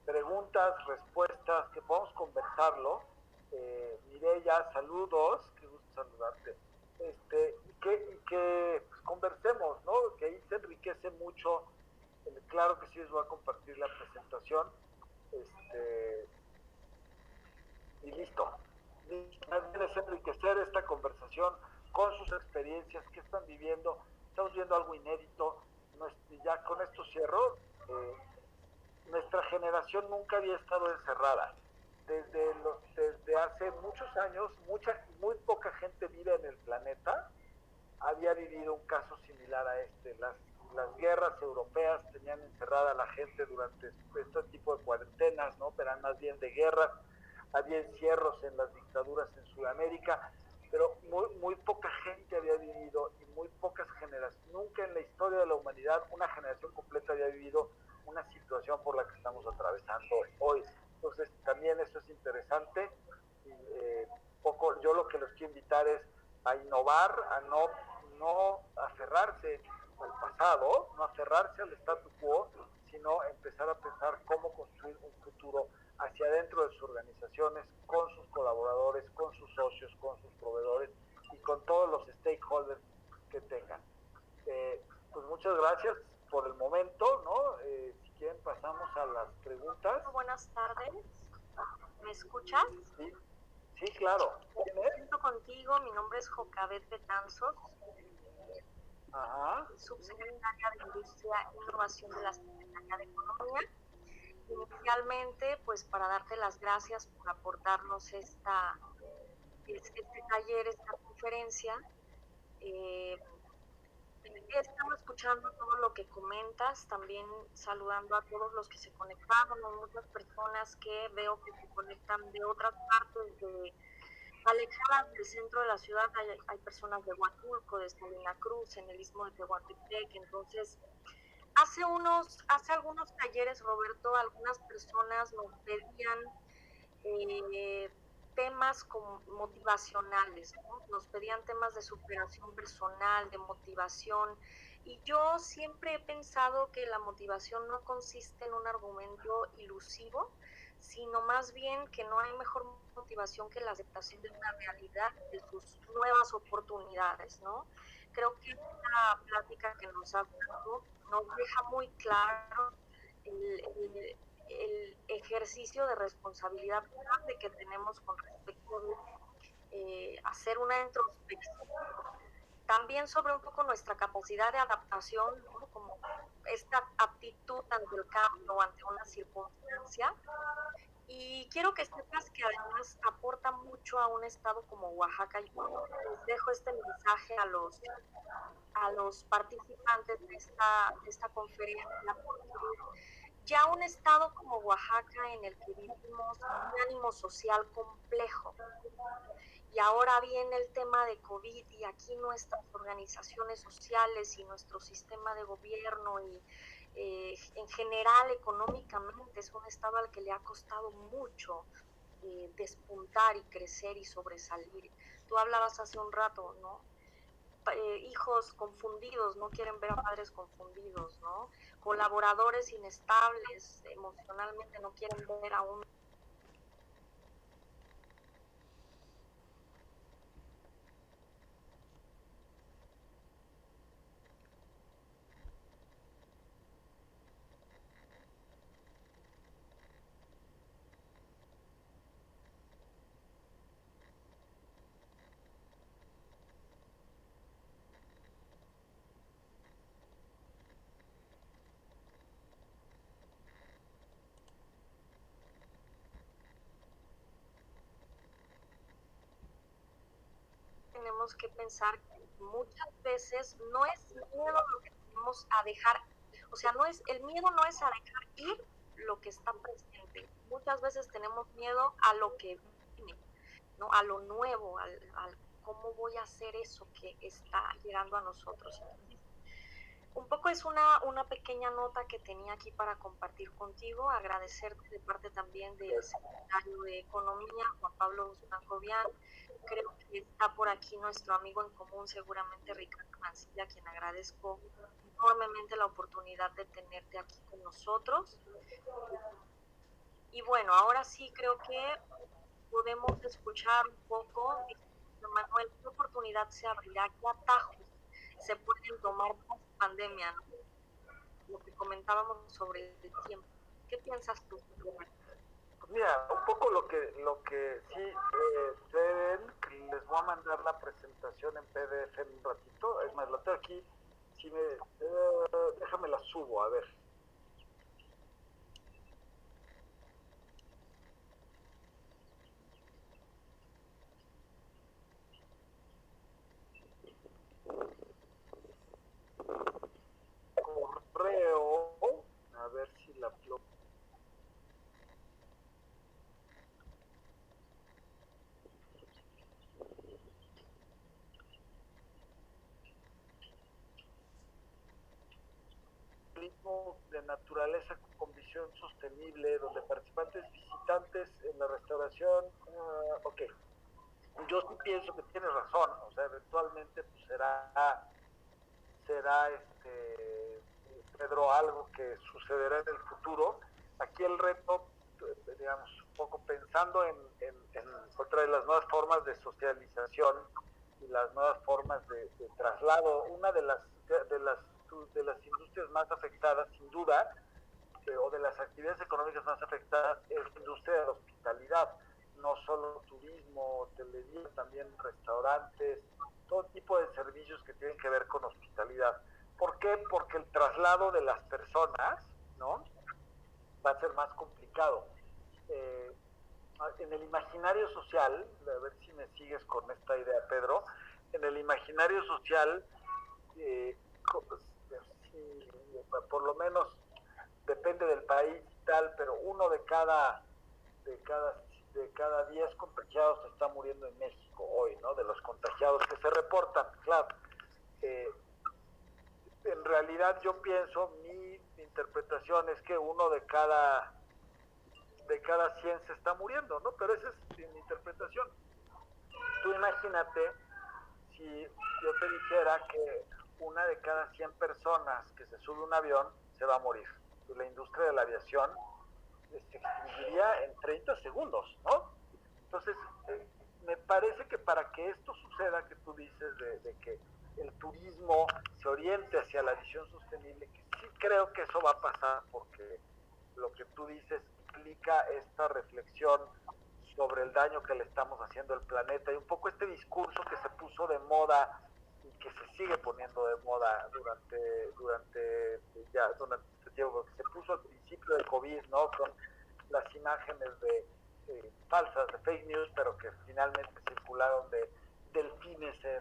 Preguntas, respuestas, que podamos conversarlo. Mireya, saludos, qué gusto saludarte. Y que pues, conversemos, ¿no? Que ahí se enriquece mucho. Claro que sí les voy a compartir la presentación. Y listo. Es enriquecer esta conversación con sus experiencias, qué están viviendo. Estamos viendo algo inédito. Ya con esto cierro. Nuestra generación nunca había estado encerrada. Desde hace muchos años, muy poca gente vive en el planeta había vivido un caso similar a este. Las guerras europeas tenían encerrada a la gente durante este tipo de cuarentenas, ¿no? Pero eran más bien de guerras. Había encierros en las dictaduras en Sudamérica, pero muy poca gente había vivido, y muy pocas generaciones. Nunca en la historia de la humanidad una generación completa había vivido una situación por la que estamos atravesando hoy. Entonces también eso es interesante. Yo lo que los quiero invitar es a innovar, a no aferrarse al pasado, no aferrarse al statu quo, sino empezar a pensar cómo construir un futuro hacia adentro de sus organizaciones, con sus colaboradores, con sus socios, con sus proveedores y con todos los stakeholders que tengan. Pues muchas gracias por el momento, ¿no? Si quieren pasamos a las preguntas. Buenas tardes, ¿me escuchas? Sí, claro. ¿Quién es? Junto contigo, mi nombre es Jocabet Betanzos, subsecretaria de Industria e Innovación de la Secretaría de Economía. Inicialmente, pues para darte las gracias por aportarnos este taller, esta conferencia. He estado escuchando todo lo que comentas, también saludando a todos los que se conectaron. Hay muchas personas que veo que se conectan de otras partes alejadas del centro de la ciudad. Hay personas de Huatulco, de Salina Cruz, en el istmo de Tehuantepec. Entonces, hace algunos talleres, Roberto, algunas personas nos pedían temas motivacionales, ¿no? Nos pedían temas de superación personal, de motivación, Y yo siempre he pensado que la motivación no consiste en un argumento ilusivo, sino más bien que no hay mejor motivación que la aceptación de una realidad, de sus nuevas oportunidades, ¿no? Creo que esta plática que nos ha dado nos deja muy claro el ejercicio de responsabilidad grande que tenemos con respecto a hacer una introspección también sobre un poco nuestra capacidad de adaptación, ¿no? Como esta aptitud ante el cambio o ante una circunstancia. Y quiero que sepas que además aporta mucho a un estado como Oaxaca. Yo les dejo este mensaje a los participantes de esta conferencia, porque ya un estado como Oaxaca en el que vivimos un ánimo social complejo, y ahora viene el tema de COVID y aquí nuestras organizaciones sociales y nuestro sistema de gobierno y en general económicamente es un estado al que le ha costado mucho despuntar y crecer y sobresalir. Tú hablabas hace un rato, ¿no? Hijos confundidos, no quieren ver a padres confundidos, ¿no? Colaboradores inestables emocionalmente no quieren ver a un tenemos que pensar que muchas veces no es miedo lo que tenemos a dejar, o sea, no es, el miedo no es a dejar ir lo que está presente. Muchas veces tenemos miedo a lo que viene, ¿no? A lo nuevo, al cómo voy a hacer eso que está llegando a nosotros. Entonces, un poco es una pequeña nota que tenía aquí para compartir contigo, agradecerte de parte también del secretario de Economía, Juan Pablo Guzmán Cobian. Creo que está por aquí nuestro amigo en común, seguramente Ricardo Mancilla, a quien agradezco enormemente la oportunidad de tenerte aquí con nosotros. Y bueno, ahora sí creo que podemos escuchar un poco, Manuel, qué oportunidad se abrirá, qué atajos se pueden tomar post pandemia, ¿no? Lo que comentábamos sobre el tiempo. ¿Qué piensas tú? Pues mira, un poco lo que sí deben, les voy a mandar la presentación en PDF en un ratito, es más, lo tengo aquí, si me, déjame la subo, a ver. Correo, a ver si la de naturaleza con visión sostenible, donde participantes visitantes en la restauración, ok, yo sí pienso que tienes razón, o sea, eventualmente pues será Pedro, algo que sucederá en el futuro. Aquí el reto, digamos, un poco pensando en otra de las nuevas formas de socialización y las nuevas formas de traslado, una de las industrias más afectadas, sin duda, o de las actividades económicas más afectadas, es la industria de la hospitalidad, no solo turismo, hotelería, también restaurantes, todo tipo de servicios que tienen que ver con hospitalidad. ¿Por qué? Porque el traslado de las personas, ¿no?, va a ser más complicado. En el imaginario social, a ver si me sigues con esta idea, Pedro, en el imaginario social, por lo menos depende del país y tal, pero uno de cada 10 contagiados está muriendo en México hoy, ¿no? De los contagiados que se reportan, claro. En realidad yo pienso, mi interpretación es que uno de cada 100 se está muriendo, ¿no? Pero esa es mi interpretación. Tú imagínate si yo te dijera que una de cada 100 personas que se sube a un avión se va a morir. Y la industria de la aviación se extinguiría en 30 segundos, ¿no? Entonces, me parece que para que esto suceda, que tú dices de que el turismo se oriente hacia la visión sostenible, que sí creo que eso va a pasar, porque lo que tú dices implica esta reflexión sobre el daño que le estamos haciendo al planeta, y un poco este discurso que se puso de moda y que se sigue poniendo de moda durante este tiempo, que se puso al principio del COVID, ¿no? Con las imágenes de falsas, de fake news, pero que finalmente circularon de delfines en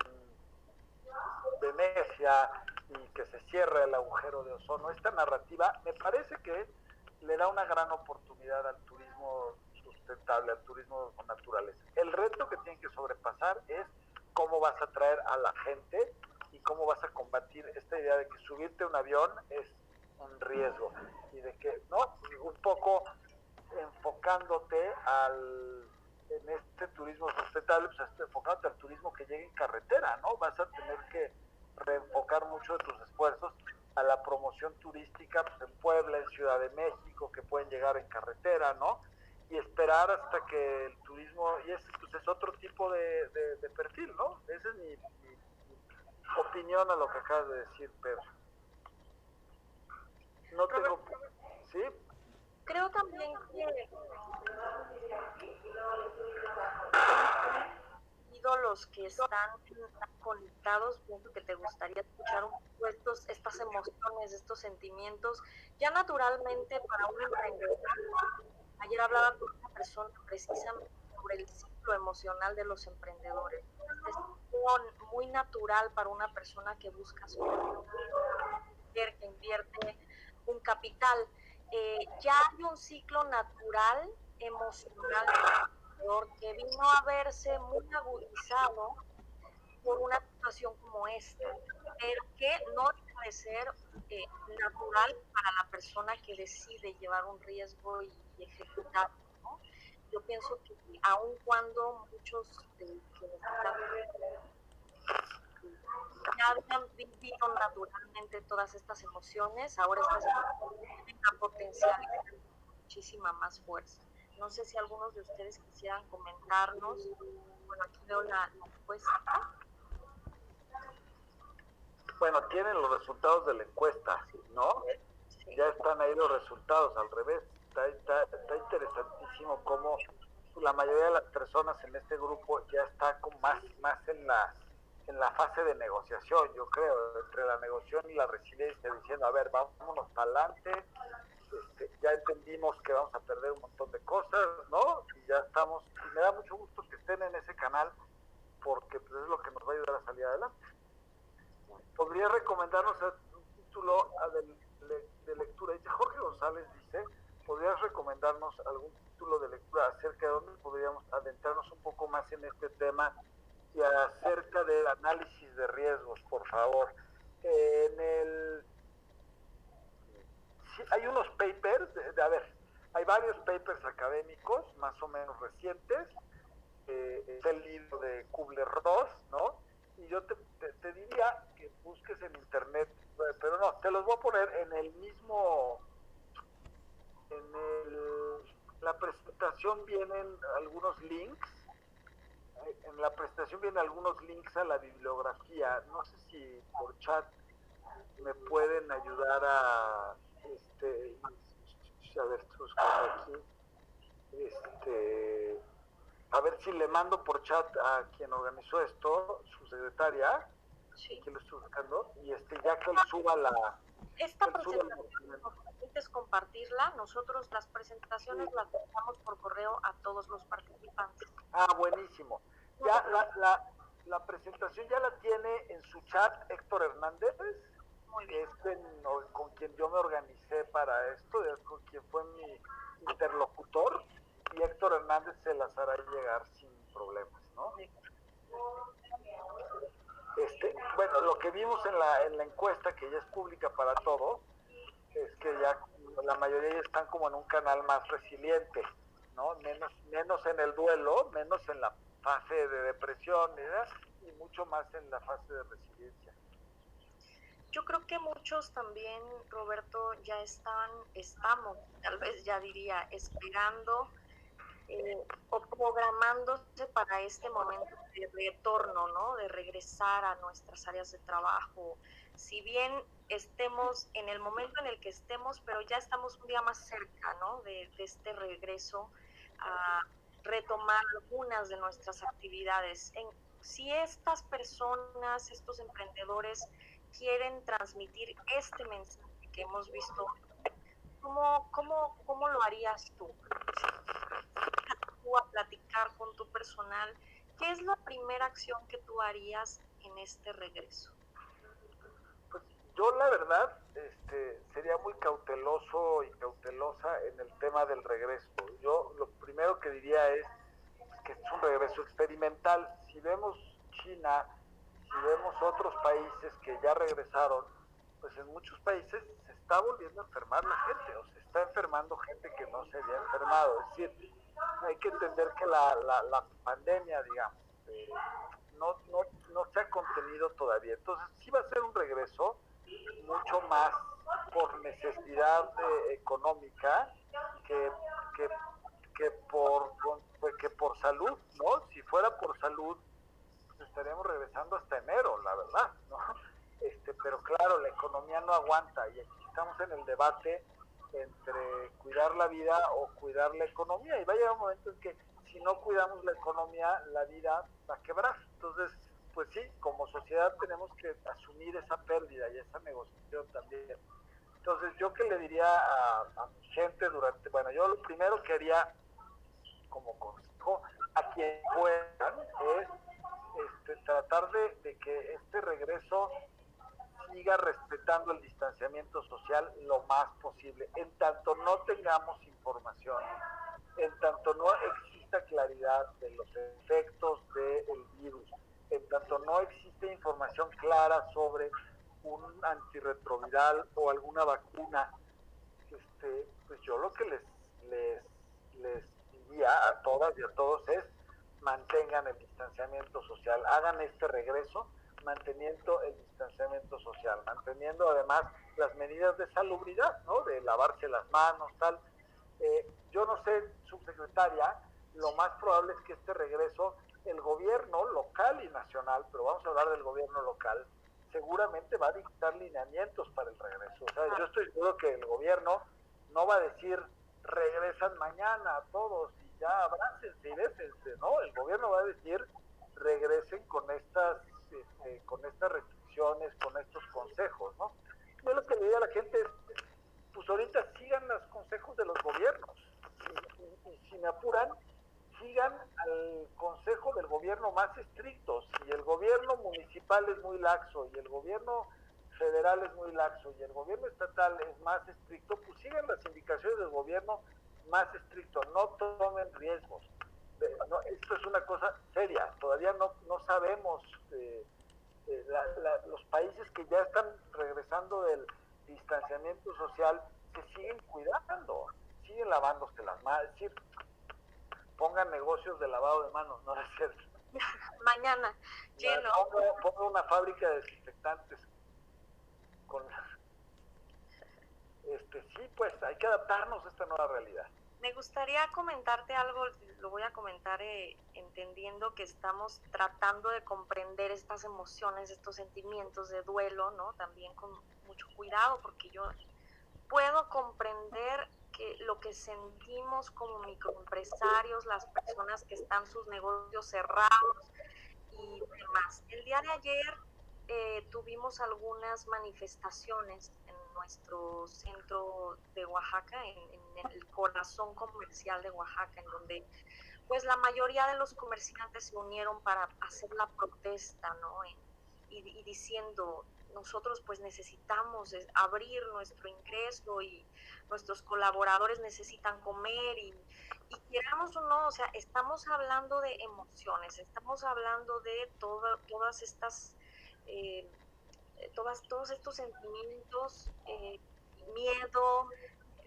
Venecia y que se cierra el agujero de ozono. Esta narrativa me parece que le da una gran oportunidad al turismo sustentable, al turismo con naturaleza. El reto que tienen que sobrepasar es cómo vas a atraer a la gente y cómo vas a combatir esta idea de que subirte a un avión es un riesgo, y de que, ¿no? Un poco enfocándote en este turismo sustentable, pues enfocándote al turismo que llegue en carretera, ¿no? Vas a tener que reenfocar mucho de tus esfuerzos a la promoción turística, pues en Puebla, en Ciudad de México, que pueden llegar en carretera, ¿no? Y esperar hasta que el turismo, y pues es otro tipo de perfil, ¿no? Esa es mi opinión a lo que acabas de decir, Pedro. No tengo... ¿Sí? Creo también que los que están conectados, pienso que te gustaría escuchar un poco estas emociones, estos sentimientos, ya naturalmente para un emprendedor. Ayer hablaba con una persona precisamente sobre el ciclo emocional de los emprendedores. Es muy natural para una persona que busca sobrevivir, que invierte un capital. Ya hay un ciclo natural emocional que vino a verse muy agudizado por una situación como esta, pero que no deja de ser natural para la persona que decide llevar un riesgo y ejecutarlo, ¿no? Yo pienso que aun cuando muchos de quienes ya habían vivido naturalmente todas estas emociones, ahora estas tienen una potencialidad de muchísima más fuerza. No sé si algunos de ustedes quisieran comentarnos. Bueno, aquí veo la encuesta. Bueno, tienen los resultados de la encuesta, ¿no? Sí. Ya están ahí los resultados, al revés. Está interesantísimo cómo la mayoría de las personas en este grupo ya está con más en la fase de negociación, yo creo, entre la negociación y la resiliencia, diciendo, a ver, vámonos para adelante, ya entendimos que vamos a perder un montón de cosas, ¿no? Y ya estamos, y me da mucho gusto que estén en ese canal, porque pues, es lo que nos va a ayudar a salir adelante. ¿Podría recomendarnos un título de lectura? Dice Jorge González, ¿podrías recomendarnos algún título de lectura acerca de dónde podríamos adentrarnos un poco más en este tema y acerca del análisis de riesgos, por favor? Sí, hay unos papers, hay varios papers académicos más o menos recientes, es el libro de Kubler-Ross, ¿no? Y yo te diría que busques en internet, pero no, te los voy a poner en el mismo, la presentación vienen algunos links, en la presentación vienen algunos links a la bibliografía, no sé si por chat me pueden ayudar a ver, a ver si le mando por chat a quien organizó esto, su secretaria, sí, que lo estoy buscando, y ya que él suba esta presentación, ¿nos permites compartirla? Nosotros las presentaciones las dejamos por correo a todos los participantes. Ah, buenísimo. Ya la presentación ya la tiene en su chat Héctor Hernández, que es con quien yo me organicé para esto, con quien fue mi interlocutor, y Héctor Hernández se las hará llegar sin problemas, ¿no? Bueno, lo que vimos en la encuesta, que ya es pública para todos, es que ya la mayoría ya están como en un canal más resiliente, ¿no? Menos en el duelo, menos en la fase de depresión, ¿verdad? Y mucho más en la fase de resiliencia. Yo creo que muchos también, Roberto, ya estamos, tal vez ya diría, esperando o programándose para este momento de retorno, ¿no? De regresar a nuestras áreas de trabajo. Si bien estemos en el momento en el que estemos, pero ya estamos un día más cerca, ¿no? De este regreso a retomar algunas de nuestras actividades. Si estas personas, estos emprendedores quieren transmitir este mensaje que hemos visto, ¿cómo lo harías tú? A platicar con tu personal, ¿qué es la primera acción que tú harías en este regreso? Pues yo la verdad sería muy cauteloso y cautelosa en el tema del regreso. Yo lo primero que diría es que es un regreso experimental. Si vemos China, si vemos otros países que ya regresaron, pues en muchos países se está volviendo a enfermar la gente, o se está enfermando gente que no se había enfermado. Es decir, hay que entender que la pandemia, digamos, no se ha contenido todavía. Entonces sí va a ser un regreso mucho más por necesidad económica que por salud, ¿no? Si fuera por salud, pues estaríamos regresando hasta enero, la verdad, ¿no? Pero claro, la economía no aguanta y aquí estamos en el debate entre cuidar la vida o cuidar la economía, y va a llegar un momento en que si no cuidamos la economía, la vida va a quebrar. Entonces, pues sí, como sociedad tenemos que asumir esa pérdida y esa negociación también. Entonces, yo que le diría a mi gente yo lo primero que haría como consejo a quien puedan es tratar de que este regreso siga respetando el distanciamiento social lo más posible. En tanto no tengamos información, en tanto no exista claridad de los efectos del virus, en tanto no existe información clara sobre un antirretroviral o alguna vacuna, pues yo lo que les diría a todas y a todos es mantengan el distanciamiento social, hagan este regreso manteniendo el distanciamiento social, manteniendo además las medidas de salubridad, ¿no? De lavarse las manos, tal. Yo no sé, subsecretaria, lo más probable es que este regreso, el gobierno local y nacional, pero vamos a hablar del gobierno local, seguramente va a dictar lineamientos para el regreso. O sea, yo estoy seguro que el gobierno no va a decir regresan mañana a todos y ya abrácense y bésense, ¿no? El gobierno va a decir regresen con estas restricciones, con estos consejos, ¿no? Yo lo que le digo a la gente es, pues ahorita sigan los consejos de los gobiernos y si me apuran, sigan al consejo del gobierno más estricto. Si el gobierno municipal es muy laxo y el gobierno federal es muy laxo y el gobierno estatal es más estricto, pues sigan las indicaciones del gobierno más estricto, no tomen riesgos. No, esto es una cosa seria, todavía no sabemos los países que ya están regresando del distanciamiento social se siguen cuidando, siguen lavándose las manos, es decir, pongan negocios de lavado de manos, no es cierto. Mañana, lleno. Ponga una fábrica de desinfectantes sí, pues hay que adaptarnos a esta nueva realidad. Me gustaría comentarte algo, lo voy a comentar entendiendo que estamos tratando de comprender estas emociones, estos sentimientos de duelo, ¿no? También con mucho cuidado, porque yo puedo comprender que lo que sentimos como microempresarios, las personas que están sus negocios cerrados y demás. El día de ayer tuvimos algunas manifestaciones en nuestro centro de Oaxaca, en el corazón comercial de Oaxaca, en donde pues la mayoría de los comerciantes se unieron para hacer la protesta, ¿no? Y diciendo, nosotros pues necesitamos abrir nuestro ingreso y nuestros colaboradores necesitan comer y queramos o no, o sea, estamos hablando de emociones, estamos hablando de todas estas todos estos sentimientos, miedo,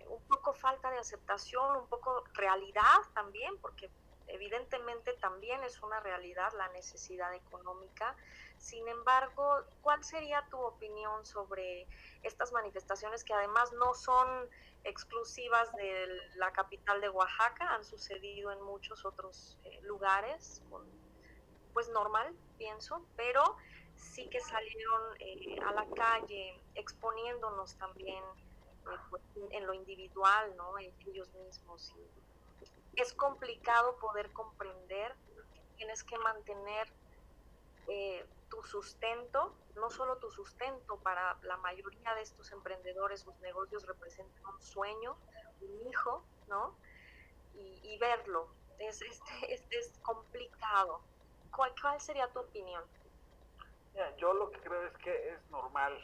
un poco falta de aceptación, un poco realidad también, porque evidentemente también es una realidad la necesidad económica. Sin embargo, ¿cuál sería tu opinión sobre estas manifestaciones que además no son exclusivas de la capital de Oaxaca, han sucedido en muchos otros lugares, pues normal, pienso, pero sí que salieron a la calle exponiéndonos también pues, en lo individual, ¿no? Ellos mismos. Y es complicado poder comprender que tienes que mantener tu sustento, no solo tu sustento, para la mayoría de estos emprendedores, sus negocios representan un sueño, un hijo, ¿no? Y verlo, es complicado. ¿Cuál sería tu opinión? Mira, yo lo que creo es que es normal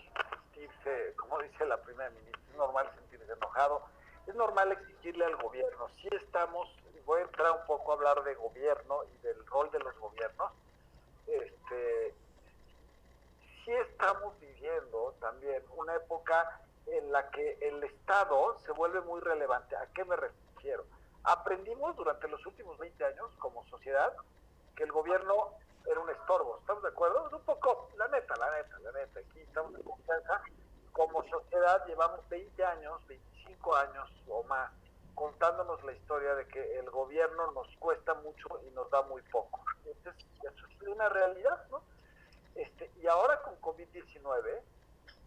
sentirse, como dice la primera ministra, es normal sentirse enojado, es normal exigirle al gobierno. Sí estamos, voy a entrar un poco a hablar de gobierno y del rol de los gobiernos, sí estamos viviendo también una época en la que el Estado se vuelve muy relevante. ¿A qué me refiero? Aprendimos durante los últimos 20 años como sociedad que el gobierno era un estorbo. ¿Estamos de acuerdo? Es un poco, la neta, aquí estamos en confianza. Como sociedad llevamos 20 años, 25 años o más contándonos la historia de que el gobierno nos cuesta mucho y nos da muy poco. Entonces, eso es una realidad, ¿no? Y ahora con COVID-19,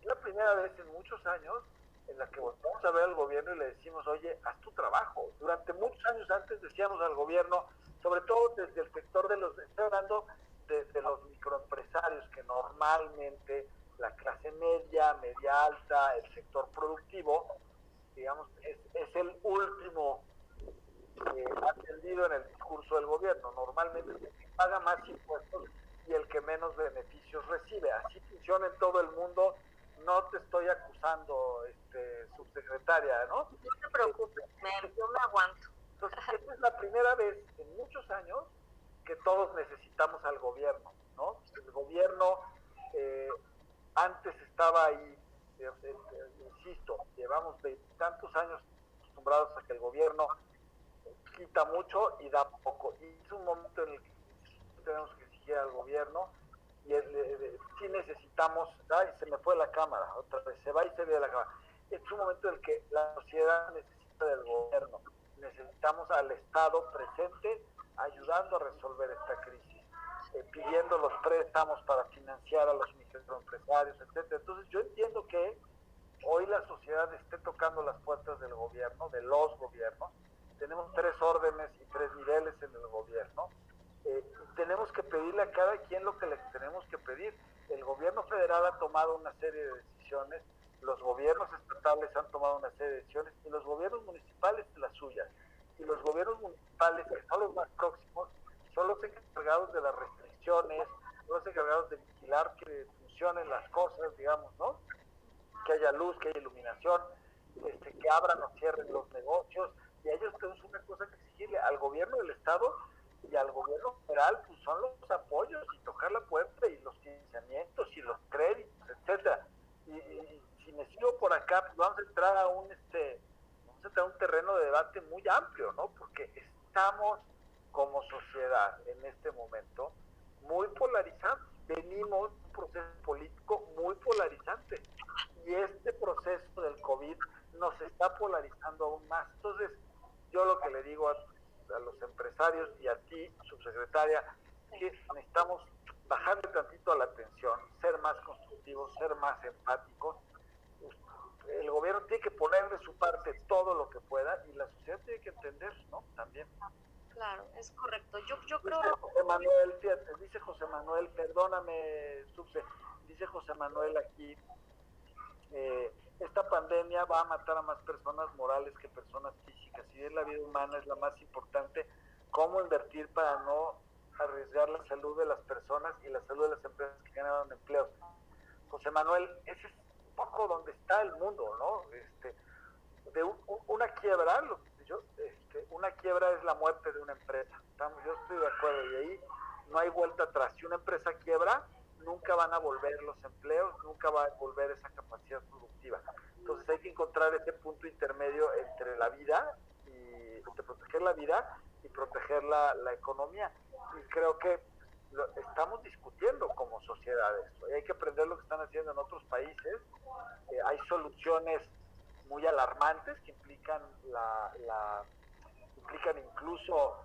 es la primera vez en muchos años en la que volvemos a ver al gobierno y le decimos, oye, haz tu trabajo. Durante muchos años antes decíamos al gobierno, sobre todo desde el sector estoy hablando de los microempresarios, que normalmente la clase media, media alta, el sector productivo, digamos, es el último atendido en el discurso del gobierno. Normalmente el que paga más impuestos y el que menos beneficios recibe. Así funciona en todo el mundo. No te estoy acusando, subsecretaria, ¿no? No te preocupes, yo me aguanto. Entonces, esta es la primera vez en muchos años que todos necesitamos al gobierno, ¿no? El gobierno antes estaba ahí, insisto, llevamos tantos años acostumbrados a que el gobierno quita mucho y da poco. Y es un momento en el que tenemos que exigir al gobierno y sí necesitamos, se me fue la cámara, otra vez se va y se ve la cámara. Es un momento en el que la sociedad necesita del gobierno, necesitamos al Estado presente ayudando a resolver esta crisis, pidiendo los préstamos para financiar a los microempresarios, etcétera. Entonces yo entiendo que hoy la sociedad esté tocando las puertas del gobierno, de los gobiernos. Tenemos 3 órdenes y 3 niveles en el gobierno. Tenemos que pedirle a cada quien lo que le tenemos que pedir. El gobierno federal ha tomado una serie de decisiones, los gobiernos estatales han tomado una serie de decisiones y los gobiernos municipales las suyas. Y los gobiernos municipales, que son los más próximos, son los encargados de las restricciones, son los encargados de vigilar que funcionen las cosas, digamos, ¿no? Que haya luz, que haya iluminación, que abran o cierren los negocios. Y a ellos tenemos una cosa que exigirle al gobierno del Estado y al gobierno federal, pues son los apoyos y tocar la puerta y los financiamientos y los créditos, etcétera. Y si me sigo por acá, pues vamos a entrar a un terreno de debate muy amplio, ¿no? Porque estamos como sociedad en este momento muy polarizados. Venimos de un proceso político muy polarizante y este proceso del COVID nos está polarizando aún más. Entonces, yo lo que le digo a los empresarios y a ti, subsecretaria, que necesitamos bajarle tantito a la tensión, ser más constructivos, ser más empáticos. El gobierno tiene que poner de su parte todo lo que pueda y la sociedad tiene que entender, ¿no? También. Claro, es correcto. Yo creo... José Manuel, fíjate, dice José Manuel, perdóname, Subse, dice José Manuel aquí, esta pandemia va a matar a más personas morales que personas físicas. Si bien la vida humana es la más importante, ¿cómo invertir para no arriesgar la salud de las personas y la salud de las empresas que generan empleos? José Manuel, ese es un poco donde está el mundo, ¿no? De una quiebra, una quiebra es la muerte de una empresa. Yo estoy de acuerdo y ahí no hay vuelta atrás. Si una empresa quiebra, nunca van a volver los empleos, nunca va a volver esa capacidad productiva. Entonces hay que encontrar ese punto intermedio entre la vida y entre proteger la vida y proteger la economía. Y creo que estamos discutiendo como sociedad esto, y hay que aprender lo que están haciendo en otros países. Hay soluciones muy alarmantes que implican implican incluso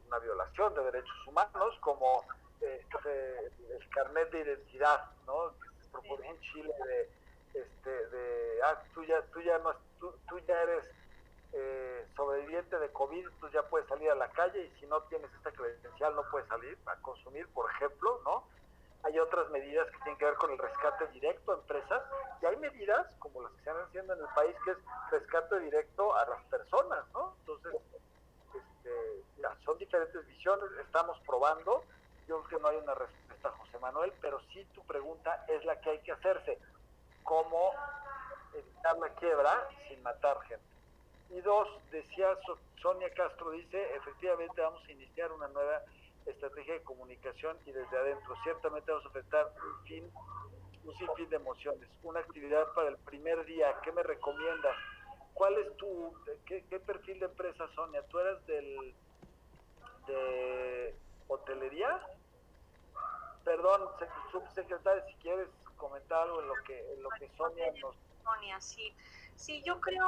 una violación de derechos humanos, como el carnet de identidad, ¿no? Que se propone en Chile tú ya eres sobreviviente de COVID, tú ya puedes salir a la calle, y si no tienes esta credencial no puedes salir a consumir, por ejemplo, ¿no? Hay otras medidas que tienen que ver con el rescate directo a empresas, y hay medidas como las que se están haciendo en el país, que es rescate directo a las personas, ¿no? Entonces, son diferentes visiones, estamos probando. Yo creo que no hay una respuesta, José Manuel, pero sí tu pregunta es la que hay que hacerse: ¿cómo evitar la quiebra sin matar gente? Y dos, decía Sonia Castro, dice, efectivamente vamos a iniciar una nueva estrategia de comunicación, y desde adentro ciertamente vamos a enfrentar un sinfín de emociones, una actividad para el primer día. ¿Qué me recomiendas? ¿Cuál es qué perfil de empresa, Sonia? ¿Tú eres de hotelería? Perdón, subsecretaria, si quieres comentar algo en lo que Sonia nos... Sonia, sí. Sí, yo creo,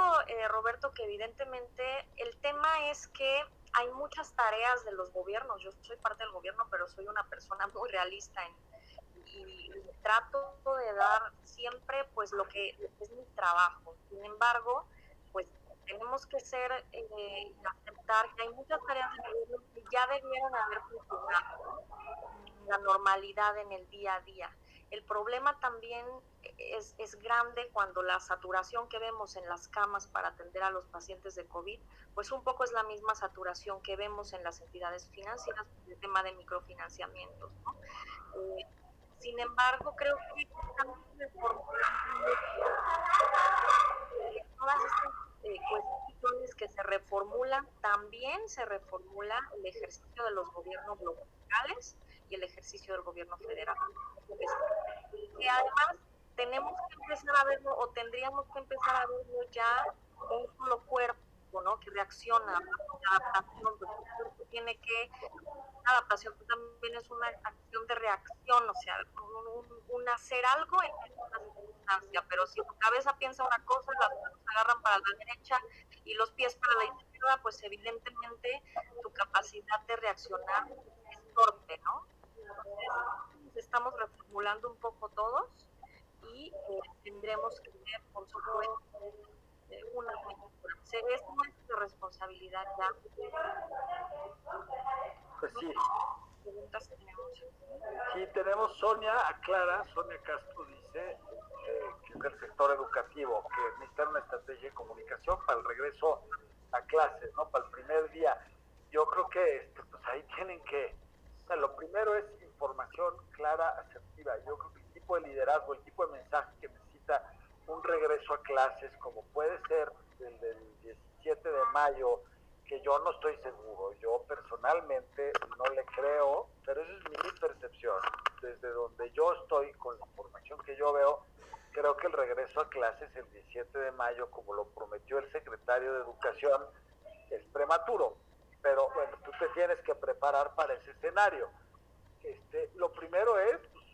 Roberto, que evidentemente el tema es que hay muchas tareas de los gobiernos. Yo soy parte del gobierno, pero soy una persona muy realista y trato de dar siempre pues lo que es mi trabajo. Sin embargo, pues tenemos que aceptar que hay muchas tareas del gobierno que ya debieron haber funcionado la normalidad en el día a día. El problema también es grande cuando la saturación que vemos en las camas para atender a los pacientes de COVID, pues un poco es la misma saturación que vemos en las entidades financieras, el tema de microfinanciamientos, ¿no? Sin embargo, creo que estamos reformulando todas estas cuestiones que se reformulan. También se reformula el ejercicio de los gobiernos locales y el ejercicio del gobierno federal. Y además tenemos que empezar a verlo, o tendríamos que empezar a verlo ya con un solo cuerpo, ¿no? Que reacciona a la adaptación. Tiene que adaptación también es una acción de reacción, o sea, un hacer algo en una circunstancia, pero si tu cabeza piensa una cosa, las manos se agarran para la derecha y los pies para la izquierda, pues evidentemente tu capacidad de reaccionar es torpe, ¿no? Entonces, estamos reformulando un poco todos y tendremos que ver, por supuesto, una es nuestra responsabilidad ya. Pues sí. Preguntas tenemos. Sí, tenemos Sonia Castro dice que es del sector educativo, que necesita una estrategia de comunicación para el regreso a clases, ¿no? Para el primer día. Yo creo que pues ahí tienen que, o sea, lo primero es información clara, asertiva. Yo creo que el tipo de liderazgo, el tipo de mensaje que necesita un regreso a clases, como puede ser el del 17 de mayo, que yo no estoy seguro, yo personalmente no le creo, pero esa es mi percepción. Desde donde yo estoy, con la información que yo veo, creo que el regreso a clases el 17 de mayo, como lo prometió el secretario de Educación, es prematuro. Pero bueno, tú te tienes que preparar para ese escenario. Lo primero es pues,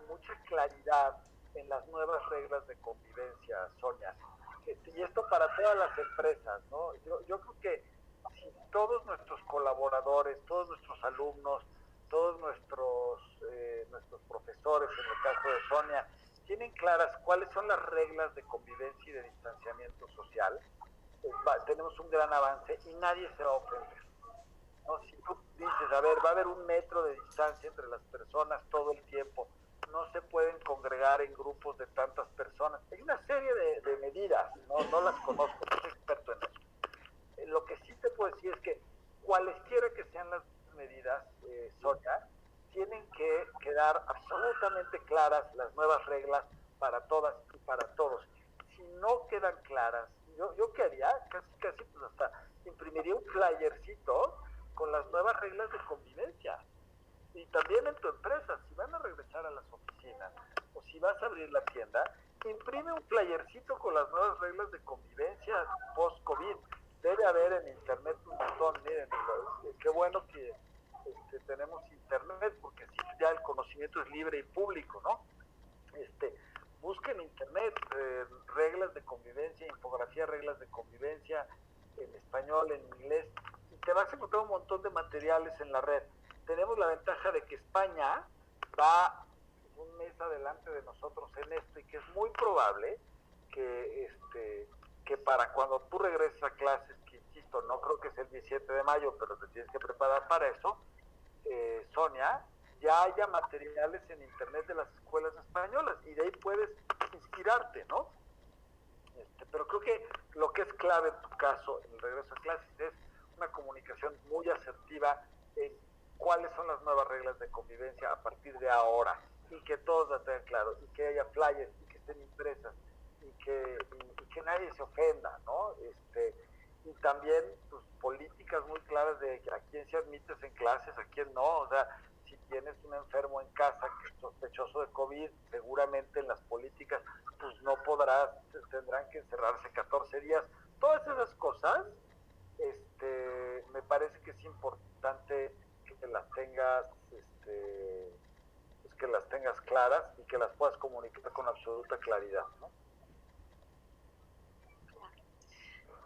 mucha claridad en las nuevas reglas de convivencia, Sonia. Y esto para todas las empresas, ¿no? Yo creo que si todos nuestros colaboradores, todos nuestros alumnos, todos nuestros profesores, en el caso de Sonia, tienen claras cuáles son las reglas de convivencia y de distanciamiento social, tenemos un gran avance y nadie se va a ofender, ¿no? Si tú dices, a ver, va a haber 1 metro de distancia entre las personas todo el tiempo, no se pueden congregar en grupos de tantas personas. Hay una serie de medidas, no las conozco, no soy experto en eso. Lo que sí te puedo decir es que cualesquiera que sean las medidas, Sonia, tienen que quedar absolutamente claras las nuevas reglas para todas y para todos. Si no quedan claras, yo qué haría, casi pues hasta imprimiría un flyercito con las nuevas reglas de convivencia. Y también en tu empresa, si van a regresar a las oficinas o si vas a abrir la tienda, imprime un flyercito con las nuevas reglas de convivencia post-COVID. Debe haber en internet un montón. Miren, qué bueno que tenemos internet, porque así ya el conocimiento es libre y público, ¿no? Busquen en internet reglas de convivencia, infografía, reglas de convivencia en español, en inglés, y te vas a encontrar un montón de materiales en la red. Tenemos la ventaja de que España va un mes adelante de nosotros en esto, y que es muy probable que para cuando tú regreses a clases, que insisto, no creo que sea el 17 de mayo, pero te tienes que preparar para eso, Sonia, ya haya materiales en internet de las escuelas españolas, y de ahí puedes inspirarte, ¿no? Pero creo que lo que es clave en tu caso, en el regreso a clases, es una comunicación muy asertiva en cuáles son las nuevas reglas de convivencia a partir de ahora, y que todos la tengan claro, y que haya flyers, y que estén impresas, y que nadie se ofenda, ¿no? Y también pues, políticas muy claras de a quién se admites en clases, a quién no. O sea, si tienes un enfermo en casa que es sospechoso de COVID, seguramente en las políticas pues no podrás, tendrán que encerrarse 14 días. Todas esas cosas, me parece que es importante que las tengas, pues que las tengas claras y que las puedas comunicar con absoluta claridad, ¿no?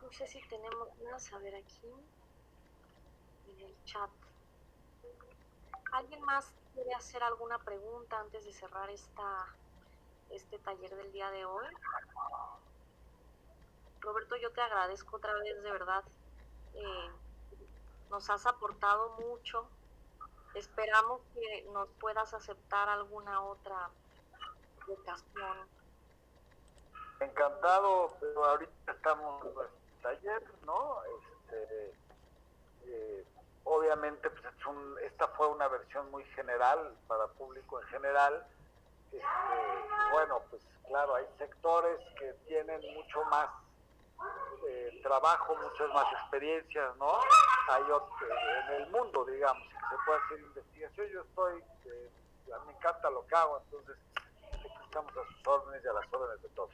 No sé si tenemos, vamos a ver aquí en el chat. ¿Alguien más quiere hacer alguna pregunta antes de cerrar este taller del día de hoy? Roberto, yo te agradezco otra vez, de verdad. Nos has aportado mucho. Esperamos que nos puedas aceptar alguna otra ocasión. Encantado, pero ahorita estamos en nuestro taller, ¿no? Obviamente, pues esta fue una versión muy general, para público en general. Bueno, pues claro, hay sectores que tienen mucho más trabajo, muchas más experiencias, ¿no? Hay otros en el mundo, digamos, que se puede hacer investigación. Yo me encanta lo que hago, entonces aquí estamos a sus órdenes y a las órdenes de todos.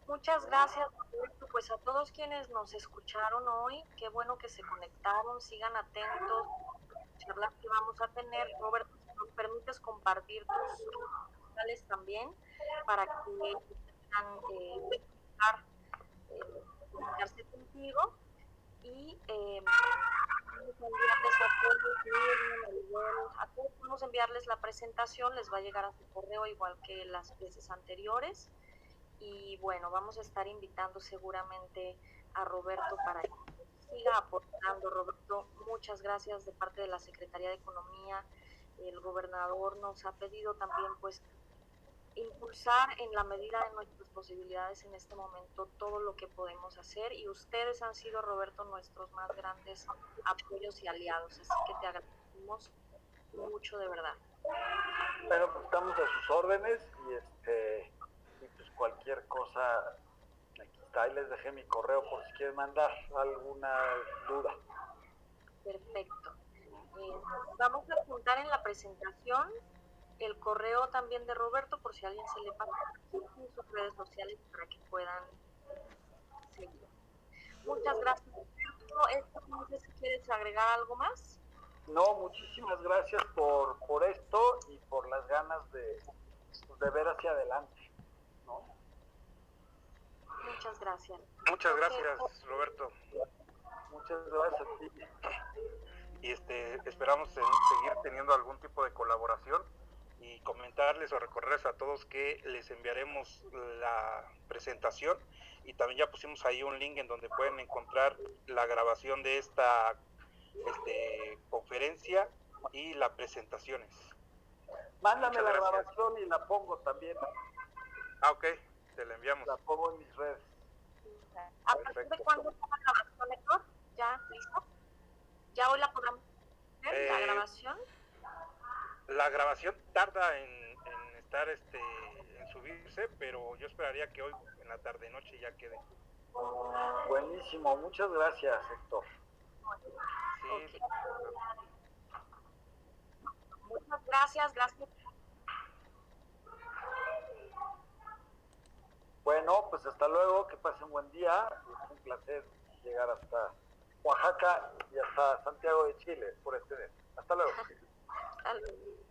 Muchas gracias, Roberto. Pues a todos quienes nos escucharon hoy, qué bueno que se conectaron, sigan atentos a las charlas que vamos a tener. Roberto, si nos permites compartir tus redes sociales también, para que puedan comunicarse contigo, y vamos a enviarles la presentación, les va a llegar a su correo igual que las veces anteriores. Y bueno, vamos a estar invitando seguramente a Roberto para que siga aportando. Roberto, muchas gracias de parte de la Secretaría de Economía. El gobernador nos ha pedido también pues impulsar en la medida de nuestras posibilidades en este momento todo lo que podemos hacer, y ustedes han sido, Roberto, nuestros más grandes apoyos y aliados, así que te agradecemos mucho, de verdad. Bueno, pues estamos a sus órdenes, y pues cualquier cosa, aquí está, ahí les dejé mi correo por si quieren mandar alguna duda. Perfecto. Vamos a apuntar en la presentación el correo también de Roberto, por si a alguien se le pasa, en sus redes sociales, para que puedan seguir. Muchas gracias. No sé si quieres agregar algo más. No, muchísimas gracias por esto y por las ganas de ver hacia adelante, ¿no? Muchas gracias. Muchas gracias, Roberto. Muchas gracias a ti. Y esperamos seguir teniendo algún tipo de colaboración, y comentarles o recordarles a todos que les enviaremos la presentación, y también ya pusimos ahí un link en donde pueden encontrar la grabación de esta conferencia y las presentaciones. Mándame la grabación y la pongo también. Ok, te la enviamos. La pongo en mis redes. ¿A partir de cuándo está la grabación, Héctor? ¿Ya listo? ¿Ya hoy la podemos ver, la grabación? La grabación tarda en estar en subirse, pero yo esperaría que hoy en la tarde noche ya quede. Buenísimo, muchas gracias, Héctor. Sí. Okay. Muchas gracias. Bueno, pues hasta luego, que pasen buen día. Es un placer llegar hasta Oaxaca y hasta Santiago de Chile por este mes. Hasta luego. Hasta luego.